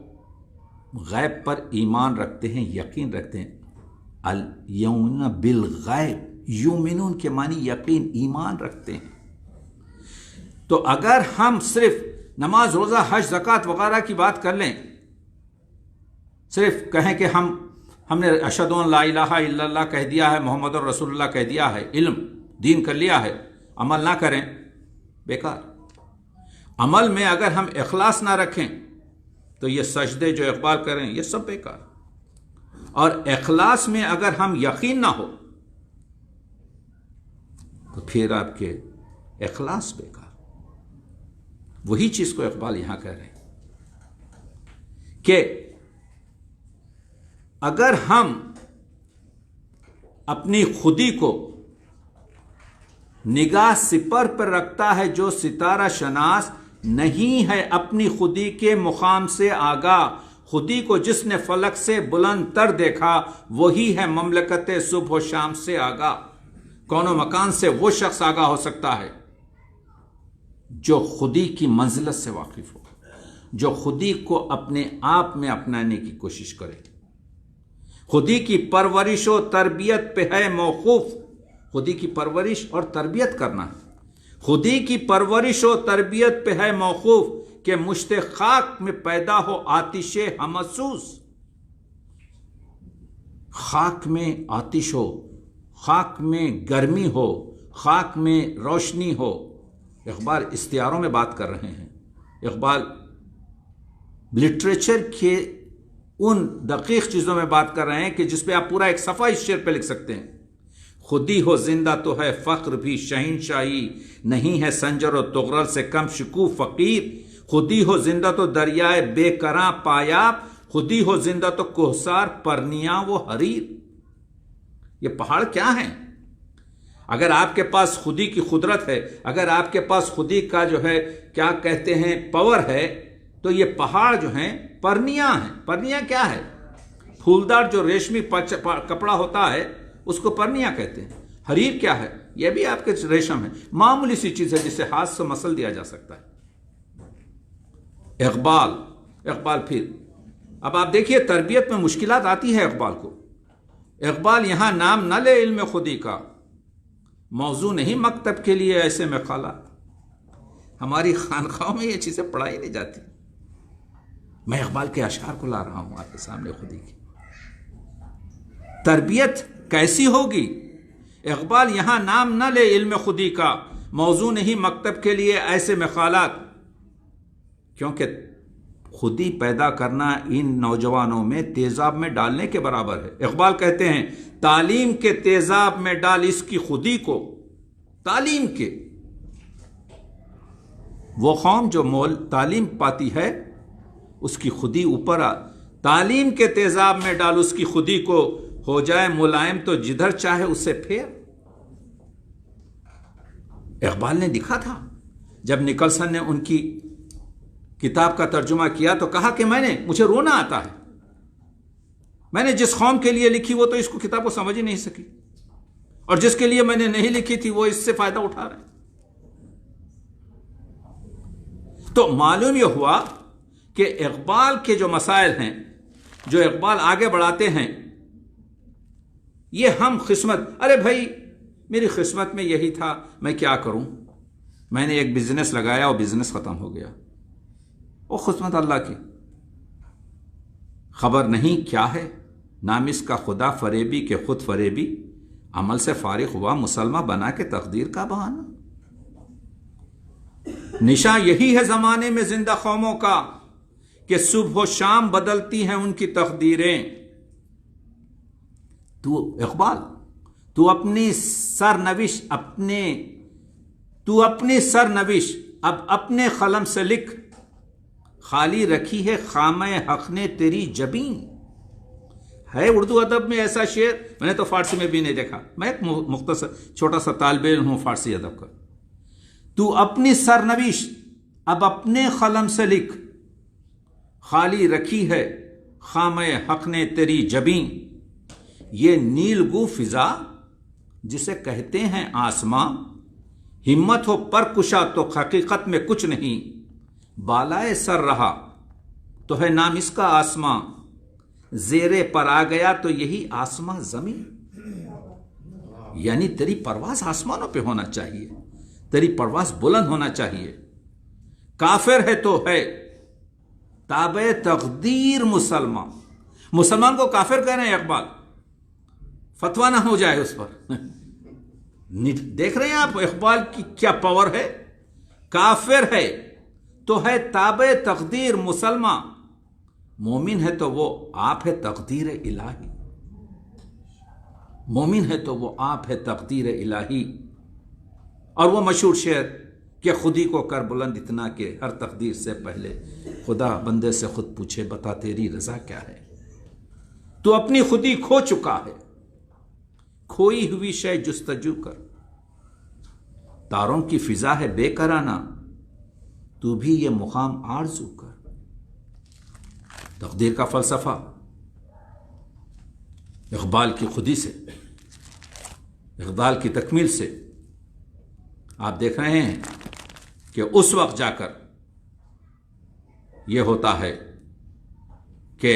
غیب پر ایمان رکھتے ہیں، یقین رکھتے ہیں۔ الیؤمنون بالغیب، یؤمنون کے معنی یقین، ایمان رکھتے ہیں۔ تو اگر ہم صرف نماز، روزہ، حج، زکوٰۃ وغیرہ کی بات کر لیں، صرف کہیں کہ ہم نے اشہد ان لا الہ الا اللہ کہہ دیا ہے، محمد رسول اللہ کہہ دیا ہے، علم دین کر لیا ہے، عمل نہ کریں، بیکار۔ عمل میں اگر ہم اخلاص نہ رکھیں تو یہ سجدے جو اقبال کریں، یہ سب بیکار۔ اور اخلاص میں اگر ہم یقین نہ ہو تو پھر آپ کے اخلاص بیکار۔ وہی چیز کو اقبال یہاں کہہ رہے ہیں کہ اگر ہم اپنی خودی کو نگاہ سپر پر رکھتا ہے جو ستارہ شناس، نہیں ہے اپنی خودی کے مقام سے آگاہ۔ خودی کو جس نے فلک سے بلند تر دیکھا، وہی ہے مملکت صبح و شام سے آگاہ۔ کون و مکان سے وہ شخص آگاہ ہو سکتا ہے جو خودی کی منزلت سے واقف ہو، جو خودی کو اپنے آپ میں اپنانے کی کوشش کرے۔ خودی کی پرورش و تربیت پہ ہے موقوف۔ خودی کی پرورش اور تربیت کرنا ہے۔ خودی کی پرورش و تربیت پہ ہے موقوف کہ مشت خاک میں پیدا ہو آتش ہمسوس۔ خاک میں آتش ہو، خاک میں گرمی ہو، خاک میں روشنی ہو۔ اقبال استعاروں میں بات کر رہے ہیں۔ اقبال لٹریچر کے ان دقیق چیزوں میں بات کر رہے ہیں کہ جس پہ آپ پورا ایک صفحہ اس شعر پہ لکھ سکتے ہیں۔ خودی ہو زندہ تو ہے فخر بھی شہنشاہی، نہیں ہے سنجر و تغرل سے کم شکوہ فقیر۔ خودی ہو زندہ تو دریائے بے کراں پایاب، خودی ہو زندہ تو کوہسار پرنیاں و حریر۔ یہ پہاڑ کیا ہیں؟ اگر آپ کے پاس خودی کی قدرت ہے، اگر آپ کے پاس خودی کا جو ہے کیا کہتے ہیں پاور ہے، تو یہ پہاڑ جو ہیں پرنیاں ہیں۔ پرنیاں کیا ہے؟ پھولدار جو ریشمی کپڑا ہوتا ہے اس کو پرنیاں کہتے ہیں۔ حریر کیا ہے؟ یہ بھی آپ کے ریشم ہے، معمولی سی چیز ہے جسے ہاتھ سے مسل دیا جا سکتا ہے۔ اقبال پھر اب آپ دیکھیے تربیت میں مشکلات آتی ہے اقبال کو۔ اقبال یہاں نام نہ لے علم خودی کا، موضوع نہیں مکتب کے لیے ایسے میں خالا۔ ہماری خانقاہوں میں یہ چیزیں پڑھائی نہیں جاتی۔ میں اقبال کے اشعار کو لا رہا ہوں آپ کے سامنے خودی کی۔ تربیت کیسی ہوگی؟ اقبال یہاں نام نہ لے علم خودی کا، موضوع نہیں مکتب کے لیے ایسے مقالات، کیونکہ خودی پیدا کرنا ان نوجوانوں میں تیزاب میں ڈالنے کے برابر ہے۔ اقبال کہتے ہیں تعلیم کے تیزاب میں ڈال اس کی خودی کو۔ تعلیم کے، وہ قوم جو تعلیم پاتی ہے اس کی خودی اوپر تعلیم کے تیزاب میں ڈال اس کی خودی کو، ہو جائے ملائم تو جدھر چاہے اسے پھیر۔ اقبال نے لکھا تھا جب نکلسن نے ان کی کتاب کا ترجمہ کیا تو کہا کہ مجھے رونا آتا ہے، میں نے جس قوم کے لیے لکھی وہ تو اس کو کتاب کو سمجھ ہی نہیں سکی، اور جس کے لیے میں نے نہیں لکھی تھی وہ اس سے فائدہ اٹھا رہے ہیں۔ تو معلوم یہ ہوا کہ اقبال کے جو مسائل ہیں، جو اقبال آگے بڑھاتے ہیں، یہ ہم قسمت، ارے بھائی میری قسمت میں یہی تھا، میں کیا کروں، میں نے ایک بزنس لگایا اور بزنس ختم ہو گیا، وہ قسمت اللہ کی، خبر نہیں کیا ہے، نام اس کا خدا فریبی کے خود فریبی، عمل سے فارغ ہوا مسلمہ بنا کے تقدیر کا بہانہ۔ نشاں یہی ہے زمانے میں زندہ قوموں کا کہ صبح و شام بدلتی ہیں ان کی تقدیریں۔ اقبال تو اپنی سرنوشت اب اپنے قلم سے لکھ، خالی رکھی ہے خامہ حق نے تیری جبیں۔ ہے اردو ادب میں ایسا شعر، میں نے تو فارسی میں بھی نہیں دیکھا، میں ایک مختصر چھوٹا سا طالب علم ہوں فارسی ادب کا۔ تو اپنی سرنوشت اب اپنے قلم سے لکھ، خالی رکھی ہے خامہ حق نے تیری جبیں۔ یہ نیل گو فضا جسے کہتے ہیں آسماں، ہمت ہو پر کشا تو حقیقت میں کچھ نہیں، بالائے سر رہا تو ہے نام اس کا آسماں، زیرے پر آ گیا تو یہی آسماں زمین۔ یعنی تیری پرواز آسمانوں پہ ہونا چاہیے، تیری پرواز بلند ہونا چاہیے۔ کافر ہے تو ہے تابع تقدیر مسلمان کو کافر کہہ رہے ہیں اقبال، فتویٰ نہ ہو جائے اس پر۔ دیکھ رہے ہیں آپ اقبال کی کیا پاور ہے؟ کافر ہے تو ہے تابع تقدیر مسلمان، مومن ہے تو وہ آپ ہے تقدیر الہی، مومن ہے تو وہ آپ ہے تقدیر الہی۔ اور وہ مشہور شعر کہ خودی کو کر بلند اتنا کہ ہر تقدیر سے پہلے خدا بندے سے خود پوچھے بتا تیری رضا کیا ہے۔ تو اپنی خودی کھو چکا ہے، کھوئی ہوئی شے جستجو کر، تاروں کی فضا ہے بے کرانہ، تو بھی یہ مقام آرزو کر۔ تقدیر کا فلسفہ اقبال کی خودی سے، اقبال کی تکمیل سے آپ دیکھ رہے ہیں کہ اس وقت جا کر یہ ہوتا ہے کہ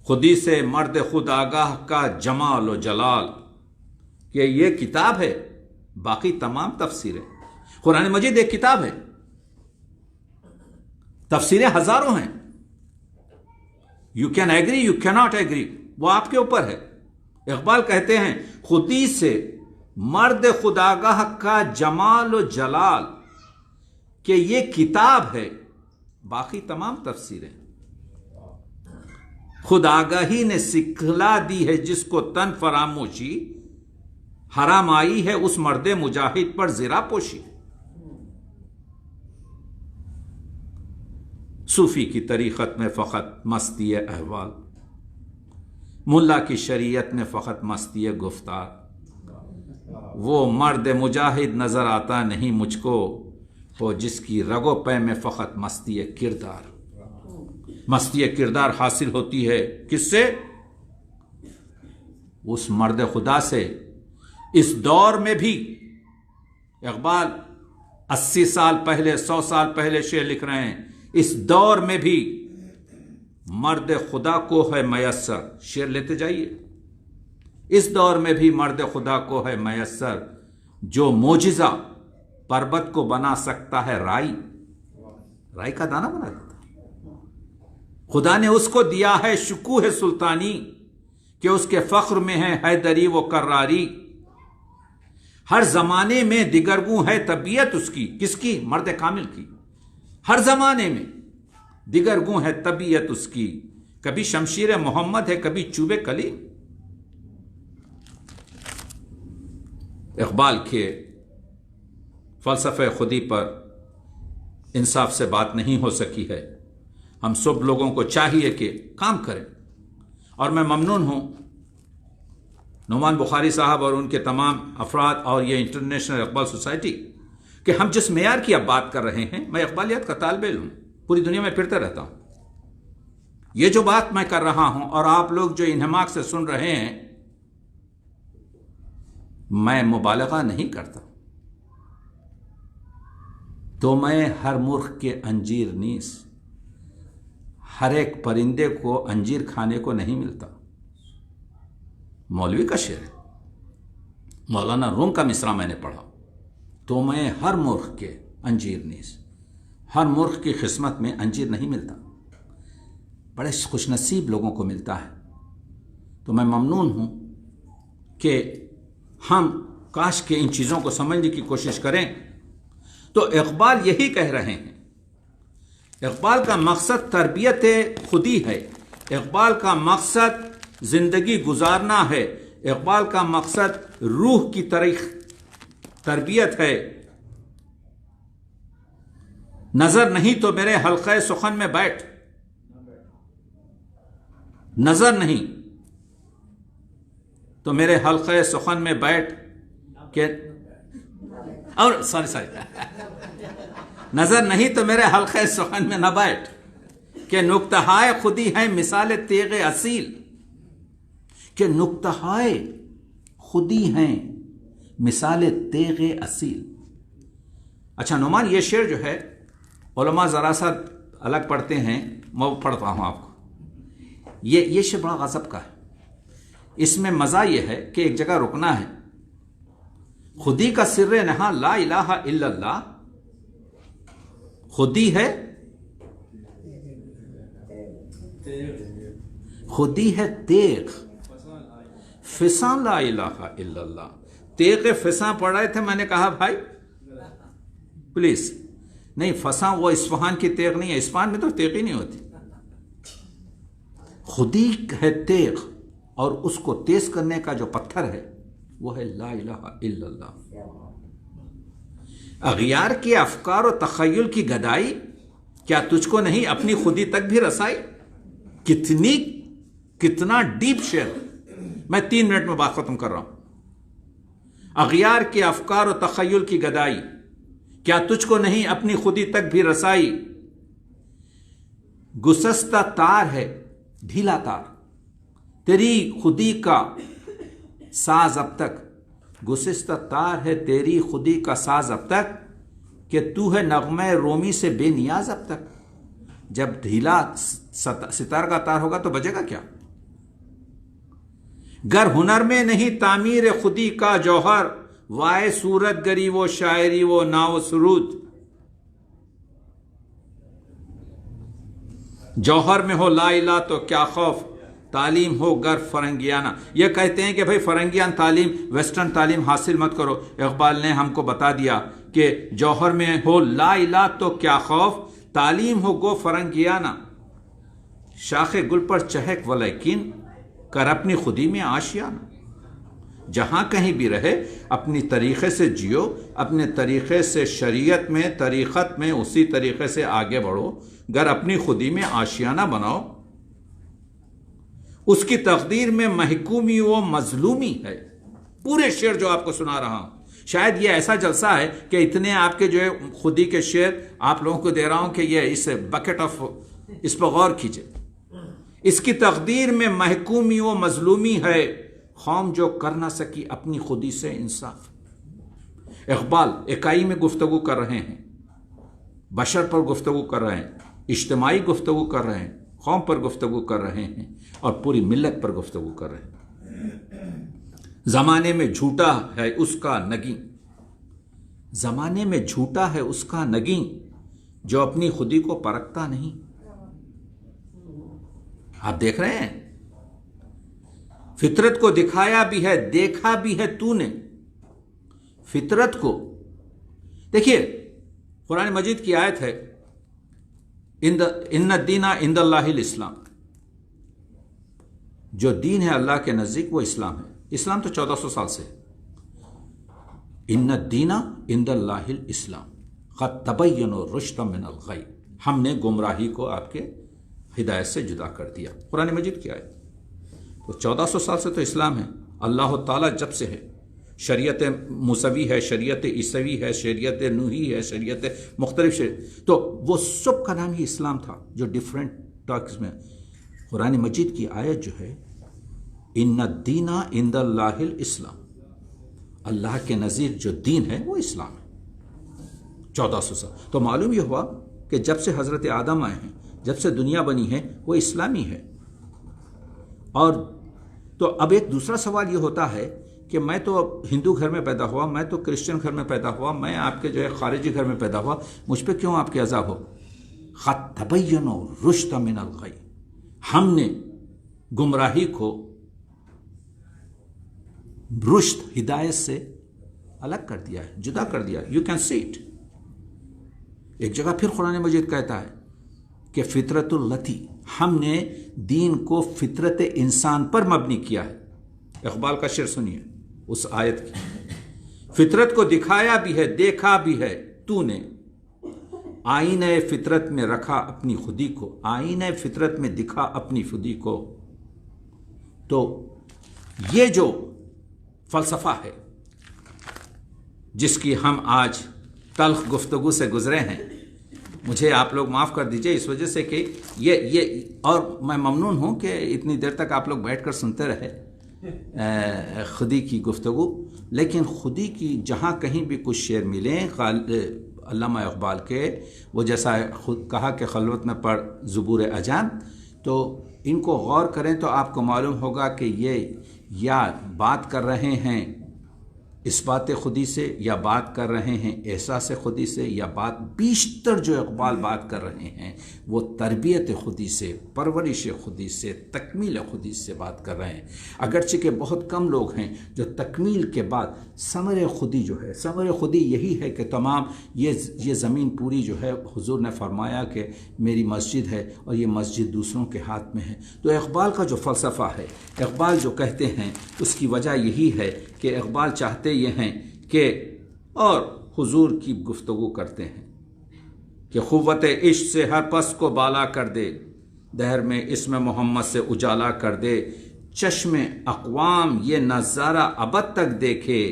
خودی سے مرد خود آگاہ کا جمال و جلال، کہ یہ کتاب ہے، باقی تمام تفسیریں۔ قرآن مجید ایک کتاب ہے، تفسیریں ہزاروں ہیں، یو کین ایگری یو کی ناٹ ایگری، وہ آپ کے اوپر ہے۔ اقبال کہتے ہیں خودی سے مرد خود آگاہ کا جمال و جلال، کہ یہ کتاب ہے، باقی تمام تفسیریں۔ خود آگاہی نے سکھلا دی ہے جس کو تن فراموشی، حرام آئی ہے اس مرد مجاہد پر زرا پوشی۔ صوفی کی طریقت میں فقط مستی احوال، ملا کی شریعت میں فقط مستی گفتار، وہ مرد مجاہد نظر آتا نہیں مجھ کو، وہ جس کی رگ و پے میں فقط مستی کردار۔ مستی کردار حاصل ہوتی ہے کس سے؟ اس مرد خدا سے۔ اس دور میں بھی اقبال 80 سال پہلے 100 سال پہلے شعر لکھ رہے ہیں، اس دور میں بھی مرد خدا کو ہے میسر، شعر لیتے جائیے، اس دور میں بھی مرد خدا کو ہے میسر، جو معجزہ پربت کو بنا سکتا ہے رائی، رائی کا دانہ بنا دیتا ہے۔ خدا نے اس کو دیا ہے شکوہ سلطانی کہ اس کے فخر میں ہے حیدری و کراری۔ ہر زمانے میں دیگرگوں ہے طبیعت اس کی، کس کی؟ مرد کامل کی۔ ہر زمانے میں دیگرگوں ہے طبیعت اس کی، کبھی شمشیر محمد ہے کبھی چوب کلیم۔ اقبال کے فلسفہ خودی پر انصاف سے بات نہیں ہو سکی ہے۔ ہم سب لوگوں کو چاہیے کہ کام کریں، اور میں ممنون ہوں نعمان بخاری صاحب اور ان کے تمام افراد اور یہ انٹرنیشنل اقبال سوسائٹی کہ ہم جس معیار کی اب بات کر رہے ہیں، میں اقبالیت کا طالب علم ہوں، پوری دنیا میں پھرتا رہتا ہوں۔ یہ جو بات میں کر رہا ہوں اور آپ لوگ جو انہماک سے سن رہے ہیں، میں مبالغہ نہیں کرتا۔ تو میں ہر مرغ کے انجیر نیس، ہر ایک پرندے کو انجیر کھانے کو نہیں ملتا۔ مولوی کا شعر ہے، مولانا روم کا مصرع میں نے پڑھا، تو میں ہر مرغ کے انجیر نیس، ہر مرغ کی قسمت میں انجیر نہیں ملتا، بڑے خوش نصیب لوگوں کو ملتا ہے۔ تو میں ممنون ہوں کہ ہم کاش کے ان چیزوں کو سمجھنے کی کوشش کریں۔ تو اقبال یہی کہہ رہے ہیں، اقبال کا مقصد تربیت خودی ہے، اقبال کا مقصد زندگی گزارنا ہے، اقبال کا مقصد روح کی تربیت ہے۔ نظر نہیں تو میرے حلقہ سخن میں بیٹھ، نظر نہیں تو میرے حلقہ سخن میں بیٹھ کہ اور نظر نہیں تو میرے حلقہ سخن میں نہ بیٹھ کہ نکتہائے خودی ہے مثال تیغ اصیل، کہ نکتہائے خودی ہیں مثال تیغ اصیل۔ اچھا نعمان، یہ شعر جو ہے علماء ذرا سا الگ پڑھتے ہیں، میں وہ پڑھتا ہوں آپ کو۔ یہ شعر بڑا غضب کا ہے۔ اس میں مزہ یہ ہے کہ ایک جگہ رکنا ہے۔ خودی کا سر نہاں لا الہ الا اللہ، خودی ہے، خودی ہے تیغ، فساں لا الہ الا اللہ۔ تیغ فساں پڑھ رہے تھے، میں نے کہا بھائی پلیز نہیں، فساں وہ اصفہان کی تیغ نہیں ہے، اصفہان میں تو تیغ ہی نہیں ہوتی۔ خودی ہے تیغ، اور اس کو تیز کرنے کا جو پتھر ہے وہ ہے لا الہ الا اللہ۔ اغیار کے افکار و تخیل کی گدائی، کیا تجھ کو نہیں اپنی خودی تک بھی رسائی؟ کتنا ڈیپ شعر، میں 3 منٹ میں بات ختم کر رہا ہوں۔ اغیار کے افکار و تخیل کی گدائی، کیا تجھ کو نہیں اپنی خودی تک بھی رسائی؟ گسستہ تار ہے ڈھیلا تار، تیری خودی کا ساز اب تک، گسستہ تار ہے تیری خودی کا ساز اب تک، کہ تو ہے نغمہ رومی سے بے نیاز اب تک۔ جب ڈھیلا ستار کا تار ہوگا تو بجے گا کیا؟ گر ہنر میں نہیں تعمیر خودی کا جوہر، وائے صورت گری وہ شاعری وہ ناو سرود۔ جوہر میں ہو لا الہ تو کیا خوف، تعلیم ہو گر فرنگیانہ۔ یہ کہتے ہیں کہ بھئی فرنگیان تعلیم، ویسٹرن تعلیم حاصل مت کرو۔ اقبال نے ہم کو بتا دیا کہ جوہر میں ہو لا الہ تو کیا خوف، تعلیم ہو گو فرنگیانہ۔ شاخ گل پر چہک ولیکن، کر اپنی خودی میں آشیانہ۔ جہاں کہیں بھی رہے اپنی طریقے سے جیو، اپنے طریقے سے شریعت میں طریقت میں اسی طریقے سے آگے بڑھو، گر اپنی خودی میں آشیانہ بناؤ۔ اس کی تقدیر میں محکومی و مظلومی ہے، پورے شعر جو آپ کو سنا رہا ہوں، شاید یہ ایسا جلسہ ہے کہ اتنے آپ کے جو ہے خودی کے شعر آپ لوگوں کو دے رہا ہوں کہ یہ اس بکٹ آف، اس پر غور کیجئے. اس کی تقدیر میں محکومی و مظلومی ہے، قوم جو کر نہ سکی اپنی خودی سے انصاف. اقبال اکائی میں گفتگو کر رہے ہیں، بشر پر گفتگو کر رہے ہیں، اجتماعی گفتگو کر رہے ہیں، قوم پر گفتگو کر رہے ہیں اور پوری ملت پر گفتگو کر رہے ہیں. زمانے میں جھوٹا ہے اس کا نگیں، زمانے میں جھوٹا ہے اس کا نگیں، جو اپنی خودی کو پرکھتا نہیں. آپ دیکھ رہے ہیں، فطرت کو دکھایا بھی ہے، دیکھا بھی ہے تو نے. فطرت کو دیکھیے، قرآن مجید کی آیت ہے ان الدین عند اللہ الاسلام. جو دین ہے اللہ کے نزدیک وہ اسلام ہے. اسلام تو 1400 سال سے. ان الدین عند اللہ الاسلام قد تبین الرشد من الغی. ہم نے گمراہی کو آپ کے ہدایت سے جدا کر دیا. قرآن مجید کی آیت. تو 1400 سال سے تو اسلام ہے. اللہ تعالیٰ جب سے ہے، شریعت موسوی ہے، شریعت عیسوی ہے، شریعت نوحی ہے، شریعت مختلف تو وہ سب کا نام ہی اسلام تھا، جو ڈیفرنٹ ٹاکس میں. قرآن مجید کی آیت جو ہے ان الدین عند اللہ الاسلام، اللہ کے نزدیک جو دین ہے وہ اسلام ہے. 1400 سال تو معلوم یہ ہوا کہ جب سے حضرت آدم آئے ہیں، جب سے دنیا بنی ہے، وہ اسلامی ہے. اور تو اب ایک دوسرا سوال یہ ہوتا ہے کہ میں تو ہندو گھر میں پیدا ہوا، میں تو کرسچن گھر میں پیدا ہوا، میں آپ کے جو ہے خارجی گھر میں پیدا ہوا، مجھ پہ کیوں آپ کے عذاب ہو؟ قد تبین الرشد من الغی. ہم نے گمراہی کو رشد، ہدایت سے الگ کر دیا ہے، جدا کر دیا. You can see it. ایک جگہ پھر قرآن مجید کہتا ہے کہ فطرت اللتی، ہم نے دین کو فطرت انسان پر مبنی کیا ہے. اقبال کا شعر سنیے اس آیت کی. فطرت کو دکھایا بھی ہے، دیکھا بھی ہے تو نے، آئینہ فطرت میں رکھا اپنی خودی کو، آئینہ فطرت میں دکھا اپنی خودی کو. تو یہ جو فلسفہ ہے جس کی ہم آج تلخ گفتگو سے گزرے ہیں، مجھے آپ لوگ معاف کر دیجئے اس وجہ سے کہ یہ اور میں ممنون ہوں کہ اتنی دیر تک آپ لوگ بیٹھ کر سنتے رہے خودی کی گفتگو. لیکن خودی کی جہاں کہیں بھی کچھ شعر ملیں علامہ اقبال کے، وہ جیسا خود کہا کہ خلوت میں پڑھ زبور اجان، تو ان کو غور کریں تو آپ کو معلوم ہوگا کہ یہ یا بات کر رہے ہیں اس بات خودی سے، یا بات کر رہے ہیں احساس خودی سے، یا بات بیشتر جو اقبال بات کر رہے ہیں وہ تربیت خودی سے، پرورش خودی سے، تکمیل خودی سے بات کر رہے ہیں. اگرچہ کہ بہت کم لوگ ہیں جو تکمیل کے بعد ثمر خودی جو ہے، ثمر خودی یہی ہے کہ تمام یہ زمین پوری جو ہے، حضور نے فرمایا کہ میری مسجد ہے اور یہ مسجد دوسروں کے ہاتھ میں ہے. تو اقبال کا جو فلسفہ ہے، اقبال جو کہتے ہیں، اس کی وجہ یہی ہے کہ اقبال چاہتے یہ ہیں کہ، اور حضور کی گفتگو کرتے ہیں کہ قوت عشق سے ہر پس کو بالا کر دے، دہر میں اسم محمد سے اجالا کر دے، چشم اقوام یہ نظارہ ابد تک دیکھے،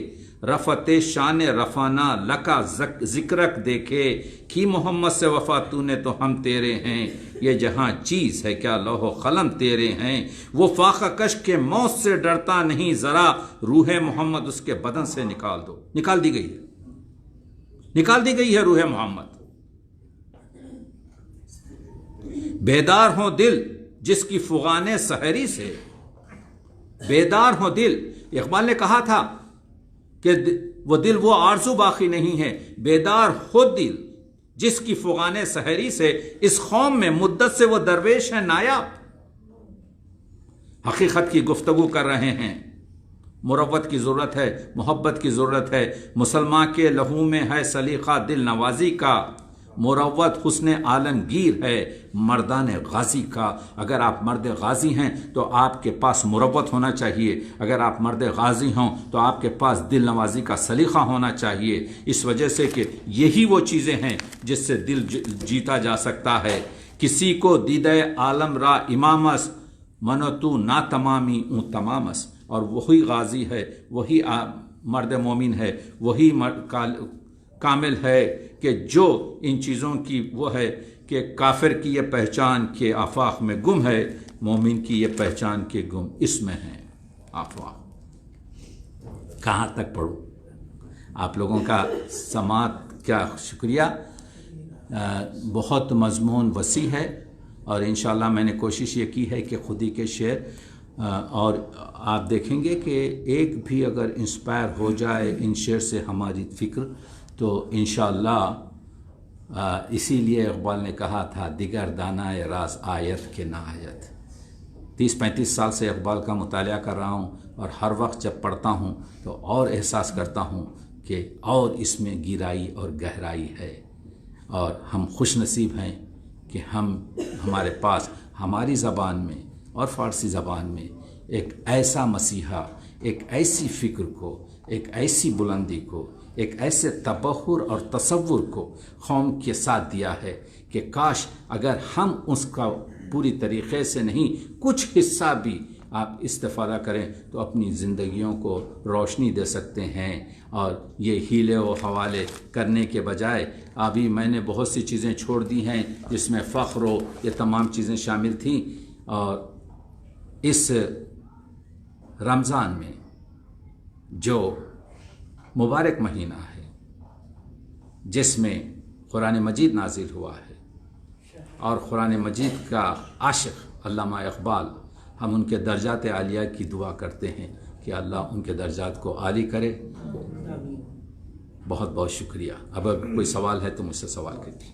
رفت شان رفانہ لکا ذکرک دیکھے، کی محمد سے وفا تو نے تو ہم تیرے ہیں، یہ جہاں چیز ہے کیا لوح و قلم تیرے ہیں، وہ فاقہ کش کے موت سے ڈرتا نہیں ذرا، روح محمد اس کے بدن سے نکال دو. نکال دی گئی ہے، نکال دی گئی ہے روح محمد. بیدار ہو دل جس کی فغان سحری سے، بیدار ہو دل. اقبال نے کہا تھا کہ وہ دل وہ آرزو باقی نہیں ہے، بیدار ہو دل جس کی فغان سحری سے، اس قوم میں مدت سے وہ درویش ہے نایاب. حقیقت کی گفتگو کر رہے ہیں. مروت کی ضرورت ہے، محبت کی ضرورت ہے. مسلمان کے لہو میں ہے سلیقہ دل نوازی کا، مروت حسن عالمگیر ہے مردان غازی کا. اگر آپ مرد غازی ہیں تو آپ کے پاس مروت ہونا چاہیے، اگر آپ مرد غازی ہوں تو آپ کے پاس دل نوازی کا سلیقہ ہونا چاہیے. اس وجہ سے کہ یہی وہ چیزیں ہیں جس سے دل جیتا جا سکتا ہے. کسی کو دیدہ عالم را امامس، منو تو نا تمامی اون تمامس. اور وہی غازی ہے، وہی مرد مومن ہے، وہی کامل ہے کہ جو ان چیزوں کی وہ ہے کہ کافر کی یہ پہچان کہ آفاق میں گم ہے، مومن کی یہ پہچان کہ گم اس میں ہے آفاق۔ کہاں تک پڑھوں؟ آپ لوگوں کا سماعت کا شکریہ، بہت مضمون وسیع ہے، اور انشاءاللہ میں نے کوشش یہ کی ہے کہ خودی کے شعر، اور آپ دیکھیں گے کہ ایک بھی اگر انسپائر ہو جائے ان شعر سے ہماری فکر، تو انشاءاللہ اسی لیے اقبال نے کہا تھا دیگر دانائے راز آیت کے نہ آیت۔ 30-35 سال سے اقبال کا مطالعہ کر رہا ہوں، اور ہر وقت جب پڑھتا ہوں تو اور احساس کرتا ہوں کہ اور اس میں گہرائی اور گہرائی ہے، اور ہم خوش نصیب ہیں کہ ہمارے پاس ہماری زبان میں اور فارسی زبان میں ایک ایسا مسیحا، ایک ایسی فکر کو، ایک ایسی بلندی کو، ایک ایسے تبحر اور تصور کو قوم کے ساتھ دیا ہے کہ کاش اگر ہم اس کا پوری طریقے سے نہیں کچھ حصہ بھی آپ استفادہ کریں تو اپنی زندگیوں کو روشنی دے سکتے ہیں، اور یہ ہیلے و حوالے کرنے کے بجائے ابھی میں نے بہت سی چیزیں چھوڑ دی ہیں جس میں فخر و یہ تمام چیزیں شامل تھیں، اور اس رمضان میں جو مبارک مہینہ ہے جس میں قرآن مجید نازل ہوا ہے، اور قرآن مجید کا عاشق علامہ اقبال، ہم ان کے درجات عالیہ کی دعا کرتے ہیں کہ اللہ ان کے درجات کو عالی کرے۔ بہت بہت شکریہ۔ اب اگر کوئی سوال ہے تو مجھ سے سوال کیجیے۔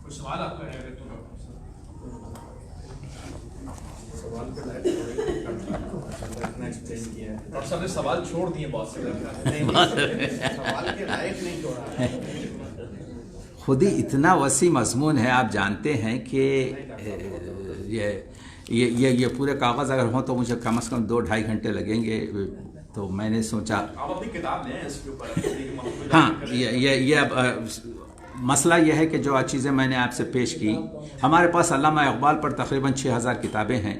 کوئی سوال آپ کا ہے تو سوال پہ ڈاکٹر صاحب نے سوال چھوڑ دیے بہت سے، سوال کے لائق نہیں چھوڑا۔ خود ہی اتنا وسیع مضمون ہے، آپ جانتے ہیں کہ یہ پورے کاغذ اگر ہوں تو مجھے کم از کم 2-2.5 گھنٹے لگیں گے، تو میں نے سوچا آپ اپنی کتاب لیں اس کے اوپر۔ ہاں، یہ مسئلہ یہ ہے کہ جو چیزیں میں نے آپ سے پیش کی، ہمارے پاس علامہ اقبال پر تقریباً 6000 کتابیں ہیں،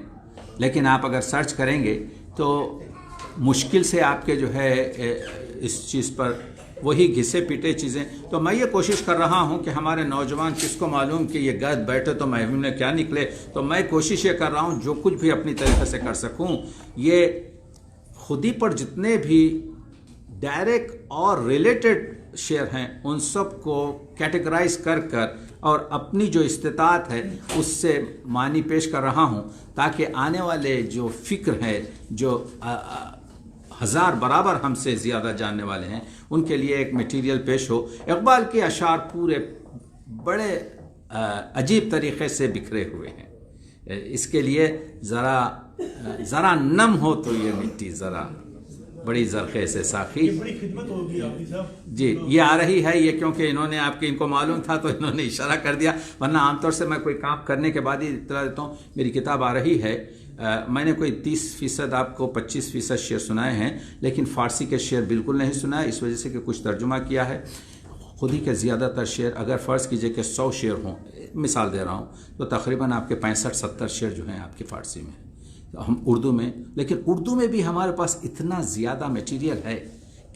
لیکن آپ اگر سرچ کریں گے تو مشکل سے آپ کے جو ہے اس چیز پر وہی گھسے پیٹے چیزیں۔ تو میں یہ کوشش کر رہا ہوں کہ ہمارے نوجوان کس کو معلوم کہ یہ گد بیٹھے تو محفل میں کیا نکلے، تو میں کوشش یہ کر رہا ہوں جو کچھ بھی اپنی طریقے سے کر سکوں، یہ خودی پر جتنے بھی ڈائریکٹ اور ریلیٹڈ شعر ہیں ان سب کو کیٹیگرائز کر اور اپنی جو استطاعت ہے اس سے معنی پیش کر رہا ہوں، تاکہ آنے والے جو فکر ہے، جو 1000 برابر ہم سے زیادہ جاننے والے ہیں، ان کے لیے ایک میٹیریل پیش ہو۔ اقبال کے اشعار پورے بڑے عجیب طریقے سے بکھرے ہوئے ہیں، اس کے لیے ذرا نم ہو تو یہ مٹی ذرا بڑی زرخے سے ساخی۔ بڑی خدمت ہوگی حافظ صاحب۔ جی یہ آ رہی ہے، یہ کیونکہ ان کو معلوم تھا تو انہوں نے اشارہ کر دیا، ورنہ عام طور سے میں کوئی کام کرنے کے بعد ہی اطلاع دیتا ہوں میری کتاب آ رہی ہے۔ میں نے کوئی 30% آپ کو 25% شعر سنائے ہیں، لیکن فارسی کے شعر بالکل نہیں سنائے، اس وجہ سے کہ کچھ ترجمہ کیا ہے۔ خود ہی کے زیادہ تر شعر اگر فرض کیجئے کہ 100 شعر ہوں، مثال دے رہا ہوں، تو تقریباً آپ کے 65-70 شعر جو ہیں آپ کی فارسی میں ہیں، ہم اردو میں، لیکن اردو میں بھی ہمارے پاس اتنا زیادہ میٹیریل ہے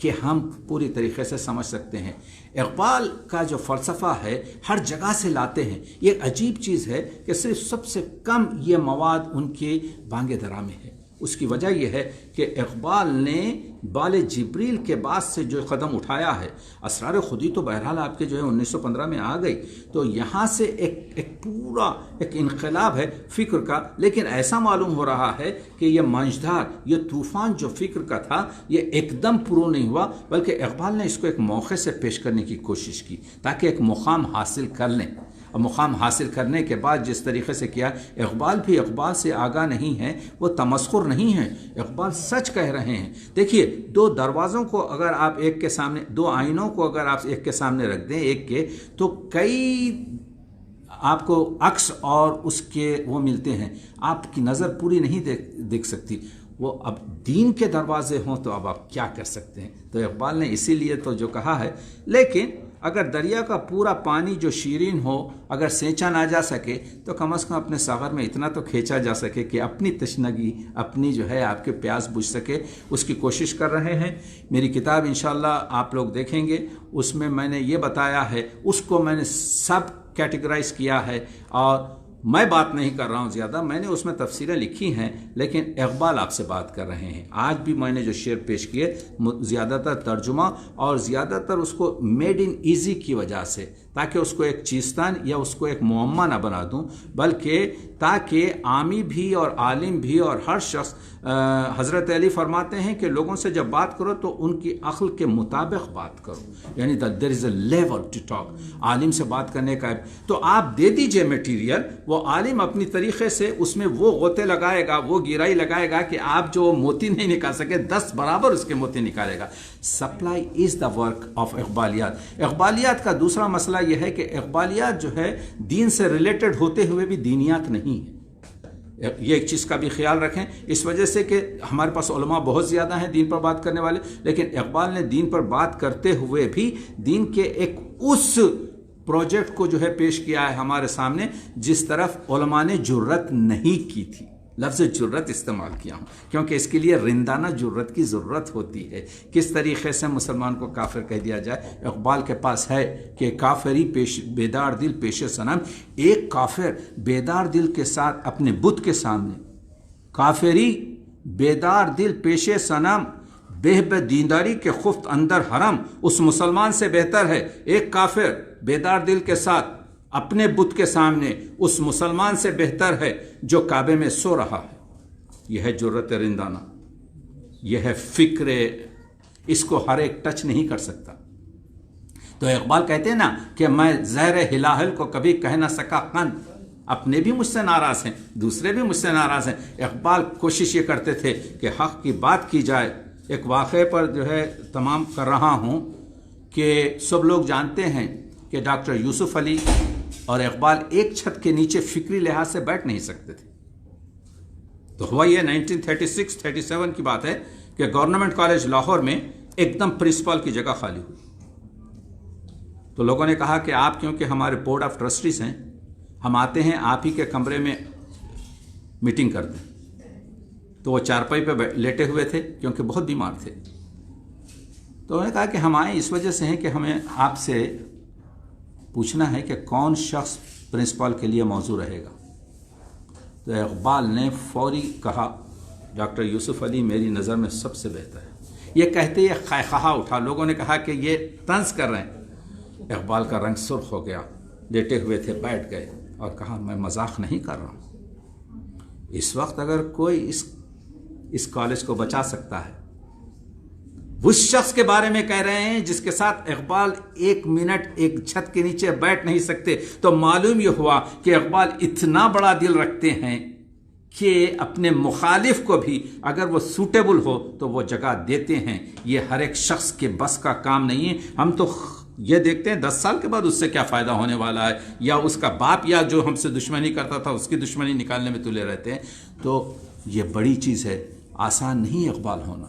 کہ ہم پوری طریقے سے سمجھ سکتے ہیں۔ اقبال کا جو فلسفہ ہے ہر جگہ سے لاتے ہیں، یہ ایک عجیب چیز ہے کہ صرف سب سے کم یہ مواد ان کے بانگ درا میں ہے۔ اس کی وجہ یہ ہے کہ اقبال نے بال جبریل کے بعد سے جو قدم اٹھایا ہے، اسرار خودی تو بہرحال آپ کے جو ہے 1915 میں آ گئی، تو یہاں سے ایک پورا ایک انقلاب ہے فکر کا، لیکن ایسا معلوم ہو رہا ہے کہ یہ منجدھار، یہ طوفان جو فکر کا تھا یہ ایک دم پرو نہیں ہوا، بلکہ اقبال نے اس کو ایک موقع سے پیش کرنے کی کوشش کی تاکہ ایک مقام حاصل کر لیں، اور مقام حاصل کرنے کے بعد جس طریقے سے کیا، اقبال بھی اقبال سے آگاہ نہیں ہے، وہ تمسخر نہیں ہے، اقبال سچ کہہ رہے ہیں۔ دیکھیے 2 دروازوں کو اگر آپ ایک کے سامنے، 2 آئینوں کو اگر آپ ایک کے سامنے رکھ دیں ایک کے، تو کئی آپ کو عکس اور اس کے وہ ملتے ہیں، آپ کی نظر پوری نہیں دیکھ سکتی۔ وہ اب دین کے دروازے ہوں تو اب آپ کیا کر سکتے ہیں؟ تو اقبال نے اسی لیے تو جو کہا ہے، لیکن اگر دریا کا پورا پانی جو شیرین ہو اگر سینچا نہ جا سکے تو کم از کم اپنے ساغر میں اتنا تو کھینچا جا سکے کہ اپنی تشنگی اپنی جو ہے آپ کے پیاس بجھ سکے، اس کی کوشش کر رہے ہیں۔ میری کتاب انشاءاللہ آپ لوگ دیکھیں گے، اس میں میں نے یہ بتایا ہے، اس کو میں نے سب کیٹیگرائز کیا ہے، اور میں بات نہیں کر رہا ہوں زیادہ، میں نے اس میں تفسیریں لکھی ہیں، لیکن اقبال آپ سے بات کر رہے ہیں۔ آج بھی میں نے جو شعر پیش کیے زیادہ تر ترجمہ اور زیادہ تر اس کو میڈ ان ایزی کی وجہ سے، تاکہ اس کو ایک چیستان یا اس کو ایک معمہ نہ بنا دوں، بلکہ تاکہ عامی بھی اور عالم بھی اور ہر شخص، حضرت علی فرماتے ہیں کہ لوگوں سے جب بات کرو تو ان کی عقل کے مطابق بات کرو، یعنی دیر از اے لیول ٹو ٹاک، عالم سے بات کرنے کا۔ تو آپ دے دیجئے میٹیریل، وہ عالم اپنی طریقے سے اس میں وہ غوطے لگائے گا، وہ گہرائی لگائے گا کہ آپ جو موتی نہیں نکال سکے 10 برابر اس کے موتی نکالے گا۔ Supply is the work of اقبالیات۔ اقبالیات کا دوسرا مسئلہ یہ ہے کہ اقبالیات جو ہے دین سے ریلیٹڈ ہوتے ہوئے بھی دینیات نہیں ہے، یہ ایک چیز کا بھی خیال رکھیں، اس وجہ سے کہ ہمارے پاس علماء بہت زیادہ ہیں دین پر بات کرنے والے، لیکن اقبال نے دین پر بات کرتے ہوئے بھی دین کے ایک اس پروجیکٹ کو جو ہے پیش کیا ہے ہمارے سامنے جس طرف علماء نے جرت نہیں کی تھی۔ لفظ جرت استعمال کیا ہوں کیونکہ اس کے لیے رندانہ جرت کی ضرورت ہوتی ہے، کس طریقے سے مسلمان کو کافر کہہ دیا جائے۔ اقبال کے پاس ہے کہ کافری بیدار دل پیش صنم، ایک کافر بیدار دل کے ساتھ اپنے بت کے سامنے، کافری بیدار دل پیش صنم بہ دینداری کے خفت اندر حرم، اس مسلمان سے بہتر ہے ایک کافر بیدار دل کے ساتھ اپنے بت کے سامنے، اس مسلمان سے بہتر ہے جو کعبے میں سو رہا ہے۔ یہ ہے جرت رندانہ، یہ ہے فکر، اس کو ہر ایک ٹچ نہیں کر سکتا۔ تو اقبال کہتے ہیں نا کہ میں زہر ہلاہل کو کبھی کہہ نہ سکا قند، اپنے بھی مجھ سے ناراض ہیں، دوسرے بھی مجھ سے ناراض ہیں۔ اقبال کوشش یہ کرتے تھے کہ حق کی بات کی جائے۔ ایک واقعے پر جو ہے تمام کر رہا ہوں کہ سب لوگ جانتے ہیں کہ ڈاکٹر یوسف علی اور اقبال ایک چھت کے نیچے فکری لحاظ سے بیٹھ نہیں سکتے تھے۔ تو ہوا یہ 1936-37 کی بات ہے کہ گورنمنٹ کالج لاہور میں ایک دم پرنسپل کی جگہ خالی ہوئی، تو لوگوں نے کہا کہ آپ کیونکہ ہمارے بورڈ آف ٹرسٹیز ہیں، ہم آتے ہیں آپ ہی کے کمرے میں میٹنگ کرتے ہیں۔ تو وہ چارپائی پہ لیٹے ہوئے تھے کیونکہ بہت بیمار تھے، تو انہوں نے کہا کہ ہم آئے اس وجہ سے ہیں کہ ہمیں آپ سے پوچھنا ہے کہ کون شخص پرنسپل کے لیے موزوں رہے گا۔ تو اقبال نے فوری کہا ڈاکٹر یوسف علی میری نظر میں سب سے بہتر ہے۔ یہ کہتے یہ خائخہ اٹھا، لوگوں نے کہا کہ یہ طنز کر رہے ہیں۔ اقبال کا رنگ سرخ ہو گیا، لیٹے ہوئے تھے، بیٹھ گئے اور کہا میں مذاق نہیں کر رہا ہوں، اس وقت اگر کوئی اس کالج کو بچا سکتا ہے، اس شخص کے بارے میں کہہ رہے ہیں جس کے ساتھ اقبال ایک منٹ ایک چھت کے نیچے بیٹھ نہیں سکتے، تو معلوم یہ ہوا کہ اقبال اتنا بڑا دل رکھتے ہیں کہ اپنے مخالف کو بھی اگر وہ سوٹیبل ہو تو وہ جگہ دیتے ہیں۔ یہ ہر ایک شخص کے بس کا کام نہیں ہے۔ ہم تو یہ دیکھتے ہیں 10 سال کے بعد اس سے کیا فائدہ ہونے والا ہے، یا اس کا باپ یا جو ہم سے دشمنی کرتا تھا اس کی دشمنی نکالنے میں تلے رہتے ہیں۔ تو یہ بڑی چیز ہے، آسان نہیں اقبال ہونا۔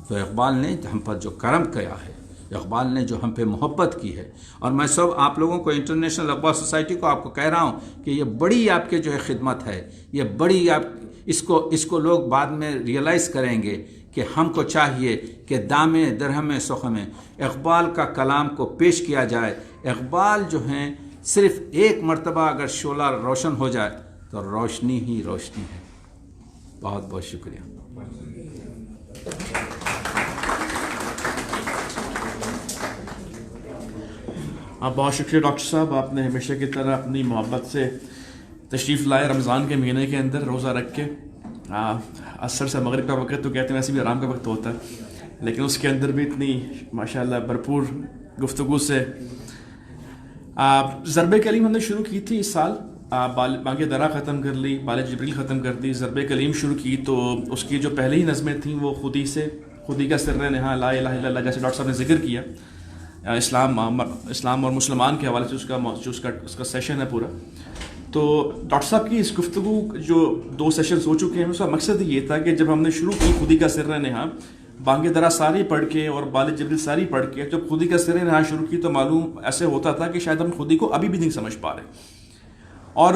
تو اقبال نے ہم پر جو کرم کیا ہے، اقبال نے جو ہم پہ محبت کی ہے، اور میں سب آپ لوگوں کو انٹرنیشنل اقبال سوسائٹی کو آپ کو کہہ رہا ہوں کہ یہ بڑی آپ کے جو ہے خدمت ہے، یہ بڑی آپ اس کو لوگ بعد میں ریئلائز کریں گے کہ ہم کو چاہیے کہ دام درہم سخن میں اقبال کا کلام کو پیش کیا جائے۔ اقبال جو ہیں صرف ایک مرتبہ اگر شعلہ روشن ہو جائے تو روشنی ہی روشنی ہے۔ بہت بہت شکریہ۔ بہت شکریہ ڈاکٹر صاحب، آپ نے ہمیشہ کی طرح اپنی محبت سے تشریف لائے رمضان کے مہینے کے اندر روزہ رکھ کے۔ عصر سے مغرب کا وقت تو کہتے ہیں ویسے بھی آرام کا وقت ہوتا ہے، لیکن اس کے اندر بھی اتنی ماشاءاللہ بھرپور گفتگو سے ضرب کلیم ہم نے شروع کی تھی اس سال، بانگ درا ختم کر لی، بال جبریل ختم کر دی، ضرب کلیم شروع کی، تو اس کی جو پہلے ہی نظمیں تھیں وہ خودی کا سر نہا لا الہ الا اللہ، جیسے ڈاکٹر صاحب نے ذکر کیا اسلام اور مسلمان کے حوالے سے اس کا سیشن ہے پورا۔ تو ڈاکٹر صاحب کی اس گفتگو جو 2 سیشنز ہو چکے ہیں، اس کا مقصد یہ تھا کہ جب ہم نے شروع کی خودی کا سر نہا، بانگ درا ساری پڑھ کے اور بال جبریل ساری پڑھ کے جب خودی کا سر نہاں شروع کی تو معلوم ایسے ہوتا تھا کہ شاید ہم خودی کو ابھی بھی نہیں سمجھ پا رہے. اور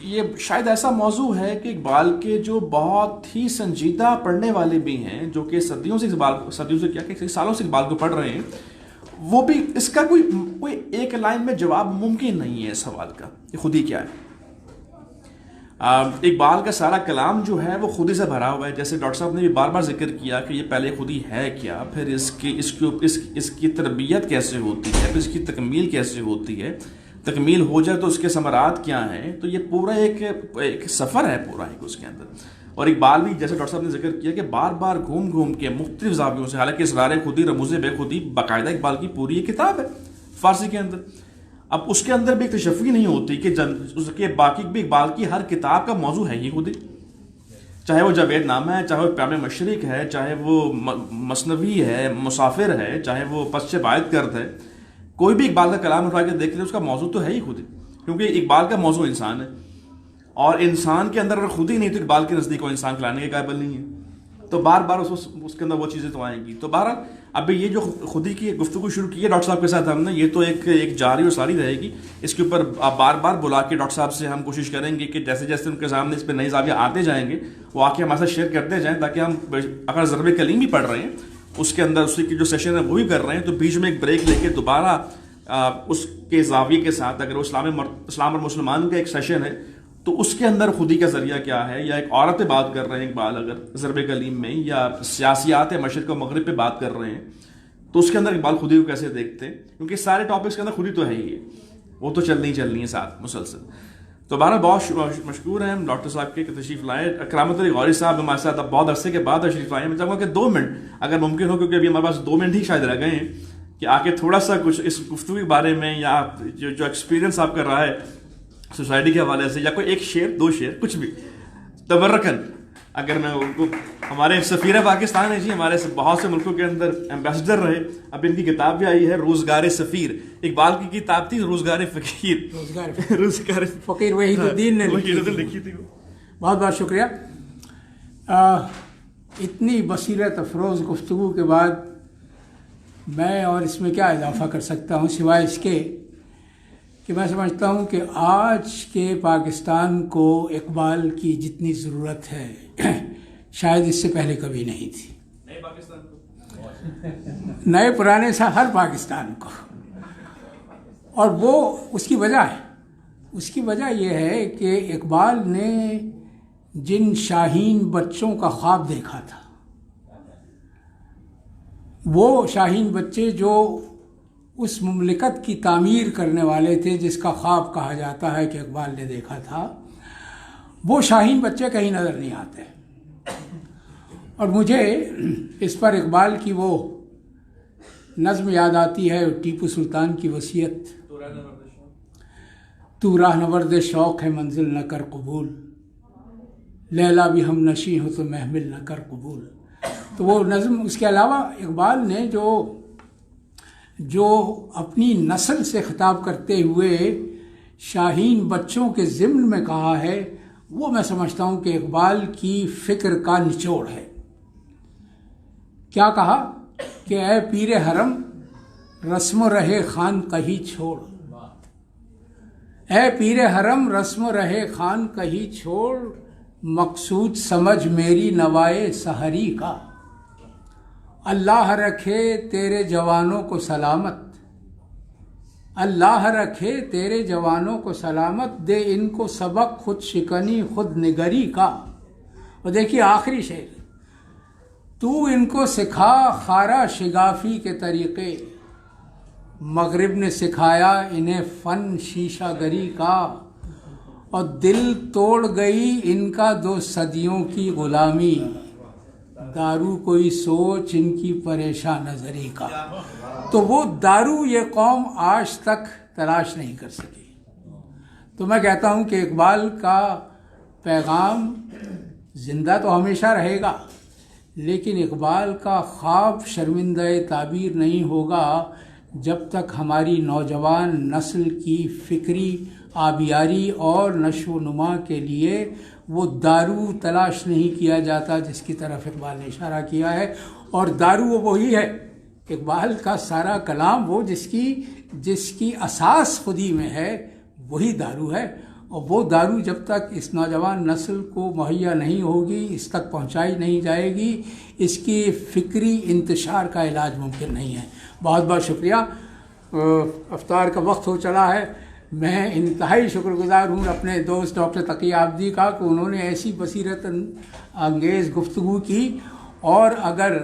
یہ شاید ایسا موضوع ہے کہ اقبال کے جو بہت ہی سنجیدہ پڑھنے والے بھی ہیں جو کہ صدیوں سے کیا کہ کئی سالوں سے اقبال کو پڑھ رہے ہیں, وہ بھی اس کا کوئی ایک لائن میں جواب ممکن نہیں ہے اس سوال کا کہ خودی کیا ہے. اقبال کا سارا کلام جو ہے وہ خودی سے بھرا ہوا ہے. جیسے ڈاکٹر صاحب نے بھی بار بار ذکر کیا کہ یہ پہلے خودی ہے کیا, پھر اس کی تربیت کیسے ہوتی ہے, پھر اس کی تکمیل کیسے ہوتی ہے, تکمیل ہو جائے تو اس کے ثمرات کیا ہیں. تو یہ پورا ایک سفر ہے پورا ایک اس کے اندر. اور اقبال بھی جیسے ڈاکٹر صاحب نے ذکر کیا کہ بار بار گھوم کے مختلف زاویوں سے, حالانکہ اسرار خودی رموز بے خودی باقاعدہ اقبال کی پوری ایک کتاب ہے فارسی کے اندر. اب اس کے اندر بھی ایک تشفی نہیں ہوتی کہ اس کے باقی بھی اقبال کی ہر کتاب کا موضوع ہے ہی خودی, چاہے وہ جاوید نامہ ہے, چاہے وہ پیام مشرق ہے, چاہے وہ مثنوی ہے, مسافر ہے, چاہے وہ پس باعث کرد ہے. کوئی بھی اقبال کا کلام اٹھا کے دیکھ لے اس کا موضوع تو ہے ہی خودی, کیونکہ اقبال کا موضوع انسان ہے, اور انسان کے اندر اگر خود ہی نہیں تو اقبال کے نزدیک وہ انسان کھلانے کے قابل نہیں ہے. تو بار بار اس کے اندر وہ چیزیں تو آئیں گی. تو بہرحال ابھی یہ جو خودی کی گفتگو شروع کی ہے ڈاکٹر صاحب کے ساتھ ہم نے, یہ تو ایک جاری اور ساری رہے گی. اس کے اوپر آپ بار بار بلا کے ڈاکٹر صاحب سے ہم کوشش کریں گے کہ جیسے جیسے ان کے سامنے اس پہ نئے زاویہ آتے جائیں گے وہ آ کے ہمارے ساتھ شیئر کرتے جائیں, تاکہ ہم اگر ضرب کلیم بھی پڑھ رہے ہیں اس کے اندر اسی کی جو سیشن ہے وہ بھی کر رہے ہیں, تو بیچ میں ایک بریک لے کے دوبارہ اس کے زاویے کے ساتھ اگر وہ اسلام اور مسلمان کا ایک سیشن ہے تو اس کے اندر خودی کا ذریعہ کیا ہے, یا ایک عورت پہ بات کر رہے ہیں اقبال اگر ضرب کلیم میں, یا سیاسیات مشرق و مغرب پہ بات کر رہے ہیں تو اس کے اندر اقبال خودی کو کیسے دیکھتے ہیں, کیونکہ سارے ٹاپکس کے اندر خودی تو ہے ہی ہے, وہ تو چلنی ہے ساتھ مسلسل. تو بہرحال بہت مشکور ہیں ہم ڈاکٹر صاحب کے تشریف لائے. کرامت علی غوری صاحب ہمارے ساتھ اب بہت عرصے کے بعد تشریف لائے. میں چاہوں گا کہ 2 منٹ اگر ممکن ہو, کیونکہ ابھی ہمارے پاس 2 منٹ ہی شاید رہ گئے ہیں, کہ آ کے تھوڑا سا کچھ اس گفتگو کے بارے میں, یا جو ایکسپیرینس آپ کا رہا ہے سوسائٹی کے حوالے سے, یا کوئی 1 شعر 2 شعر کچھ بھی تبرکن, اگر میں ان کو, ہمارے سفیر پاکستان ہے جی, ہمارے بہت سے ملکوں کے اندر ایمبیسڈر رہے. اب ان کی کتاب بھی آئی ہے روزگار سفیر. اقبال کی کتاب تھی روزگار فقیر, روزگار فقیر وحید الدین نے لکھی تھی. بہت بہت شکریہ. اتنی بصیرت افروز گفتگو کے بعد میں اور اس میں کیا اضافہ کر سکتا ہوں سوائے اس کے کہ میں سمجھتا ہوں کہ آج کے پاکستان کو اقبال کی جتنی ضرورت ہے شاید اس سے پہلے کبھی نہیں تھی. نئے پرانے سا ہر پاکستان کو. اور وہ اس کی وجہ ہے, اس کی وجہ یہ ہے کہ اقبال نے جن شاہین بچوں کا خواب دیکھا تھا, وہ شاہین بچے جو اس مملکت کی تعمیر کرنے والے تھے جس کا خواب کہا جاتا ہے کہ اقبال نے دیکھا تھا, وہ شاہین بچے کہیں نظر نہیں آتے. اور مجھے اس پر اقبال کی وہ نظم یاد آتی ہے, ٹیپو سلطان کی وصیت, تو راہ نورد شوق ہے منزل نہ کر قبول, لیلا بھی ہم نشیں ہو تو محمل نہ کر قبول. تو وہ نظم, اس کے علاوہ اقبال نے جو اپنی نسل سے خطاب کرتے ہوئے شاہین بچوں کے ضمن میں کہا ہے, وہ میں سمجھتا ہوں کہ اقبال کی فکر کا نچوڑ ہے. کیا کہا کہ اے پیر حرم رسم و رہے خان کہیں چھوڑ, اے پیر حرم رسم و رہے خان کہیں چھوڑ, مقصود سمجھ میری نوائے سحری کا, اللہ رکھے تیرے جوانوں کو سلامت, اللہ رکھے تیرے جوانوں کو سلامت, دے ان کو سبق خود شکنی خود نگری کا. اور دیکھیے آخری شعر, تو ان کو سکھا خارا شگافی کے طریقے, مغرب نے سکھایا انہیں فن شیشہ گری کا, اور دل توڑ گئی ان کا 2 صدیوں کی غلامی, دارو کوئی سوچ ان کی پریشان نظری کا. تو وہ دارو یہ قوم آج تک تلاش نہیں کر سکی. تو میں کہتا ہوں کہ اقبال کا پیغام زندہ تو ہمیشہ رہے گا, لیکن اقبال کا خواب شرمندہ تعبیر نہیں ہوگا جب تک ہماری نوجوان نسل کی فکری آبیاری اور نشو و نما کے لیے وہ دارو تلاش نہیں کیا جاتا جس کی طرف اقبال نے اشارہ کیا ہے، اور دارو وہ وہی ہے، اقبال کا سارا کلام وہ جس کی اساس خودی میں ہے وہی دارو ہے، اور وہ دارو جب تک اس نوجوان نسل کو مہیا نہیں ہوگی، اس تک پہنچائی نہیں جائے گی، اس کی فکری انتشار کا علاج ممکن نہیں ہے۔ بہت بہت شکریہ۔ افطار کا وقت ہو چلا ہے۔ میں انتہائی شکر گزار ہوں اپنے دوست ڈاکٹر تقی عابدی کا کہ انہوں نے ایسی بصیرت انگیز گفتگو کی، اور اگر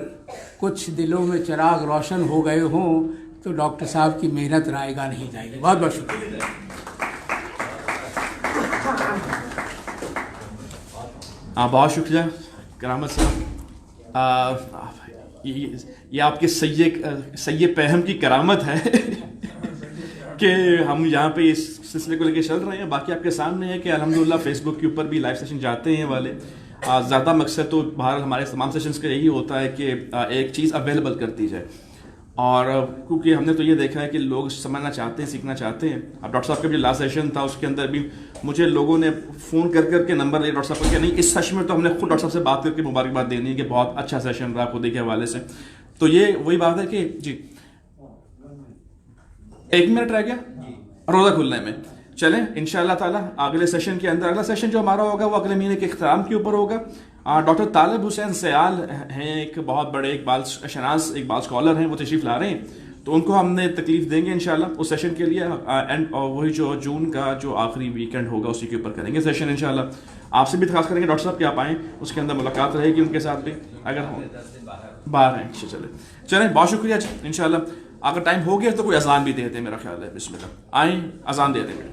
کچھ دلوں میں چراغ روشن ہو گئے ہوں تو ڈاکٹر صاحب کی محنت رائے گاہ نہیں جائے گی۔ بہت بہت شکریہ۔ بہت شکریہ کرامت صاحب، یہ آپ کے سید پہم کی کرامت ہے کہ ہم یہاں پہ اس سلسلے کو لے کے چل رہے ہیں۔ باقی آپ کے سامنے ہے کہ الحمدللہ فیس بک کے اوپر بھی لائیو سیشن جاتے ہیں والے۔ زیادہ مقصد تو بہرحال ہمارے تمام سیشنز کا یہی ہوتا ہے کہ ایک چیز اویلیبل کرتی جائے، اور کیونکہ ہم نے تو یہ دیکھا ہے کہ لوگ سمجھنا چاہتے ہیں، سیکھنا چاہتے ہیں۔ اب ڈاکٹر صاحب کا جو لاسٹ سیشن تھا اس کے اندر بھی مجھے لوگوں نے فون کر کے نمبر لیا ڈاکٹر صاحب کا کہ نہیں، اس سیشن میں تو ہم نے خود ڈاکٹر صاحب سے بات کر کے مبارکباد دینی ہے کہ بہت اچھا سیشن رہا خودی کے حوالے سے۔ تو یہ وہی بات ہے کہ جی 1 منٹ رہ گیا روزہ کھلنے میں، چلیں انشاءاللہ تعالیٰ اگلے سیشن کے اندر، اگلا سیشن جو ہمارا ہوگا وہ اگلے مہینے کے اختتام کے اوپر ہوگا۔ ڈاکٹر طالب حسین سیال ہیں، ایک بہت بڑے اقبال شناس، اقبال اسکالر ہیں، وہ تشریف لا رہے ہیں، تو ان کو ہم نے تکلیف دیں گے انشاءاللہ اس سیشن کے لیے، اینڈ وہی جو جون کا جو آخری ویکینڈ ہوگا اسی کے اوپر کریں گے سیشن انشاءاللہ۔ آپ سے بھی درخواست کریں گے ڈاکٹر صاحب کہ آپ آئیں، اس کے اندر ملاقات رہے گی ان کے ساتھ بھی، اگر باہر ہیں۔ چلیں بہت شکریہ جی، انشاءاللہ اگر ٹائم ہو گیا تو کوئی اذان بھی دے دیں، میرا خیال ہے بسم اللہ آئیں اذان دے دیں گے۔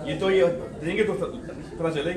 یہ تو یہ دیں گے تو پتہ چلے گا۔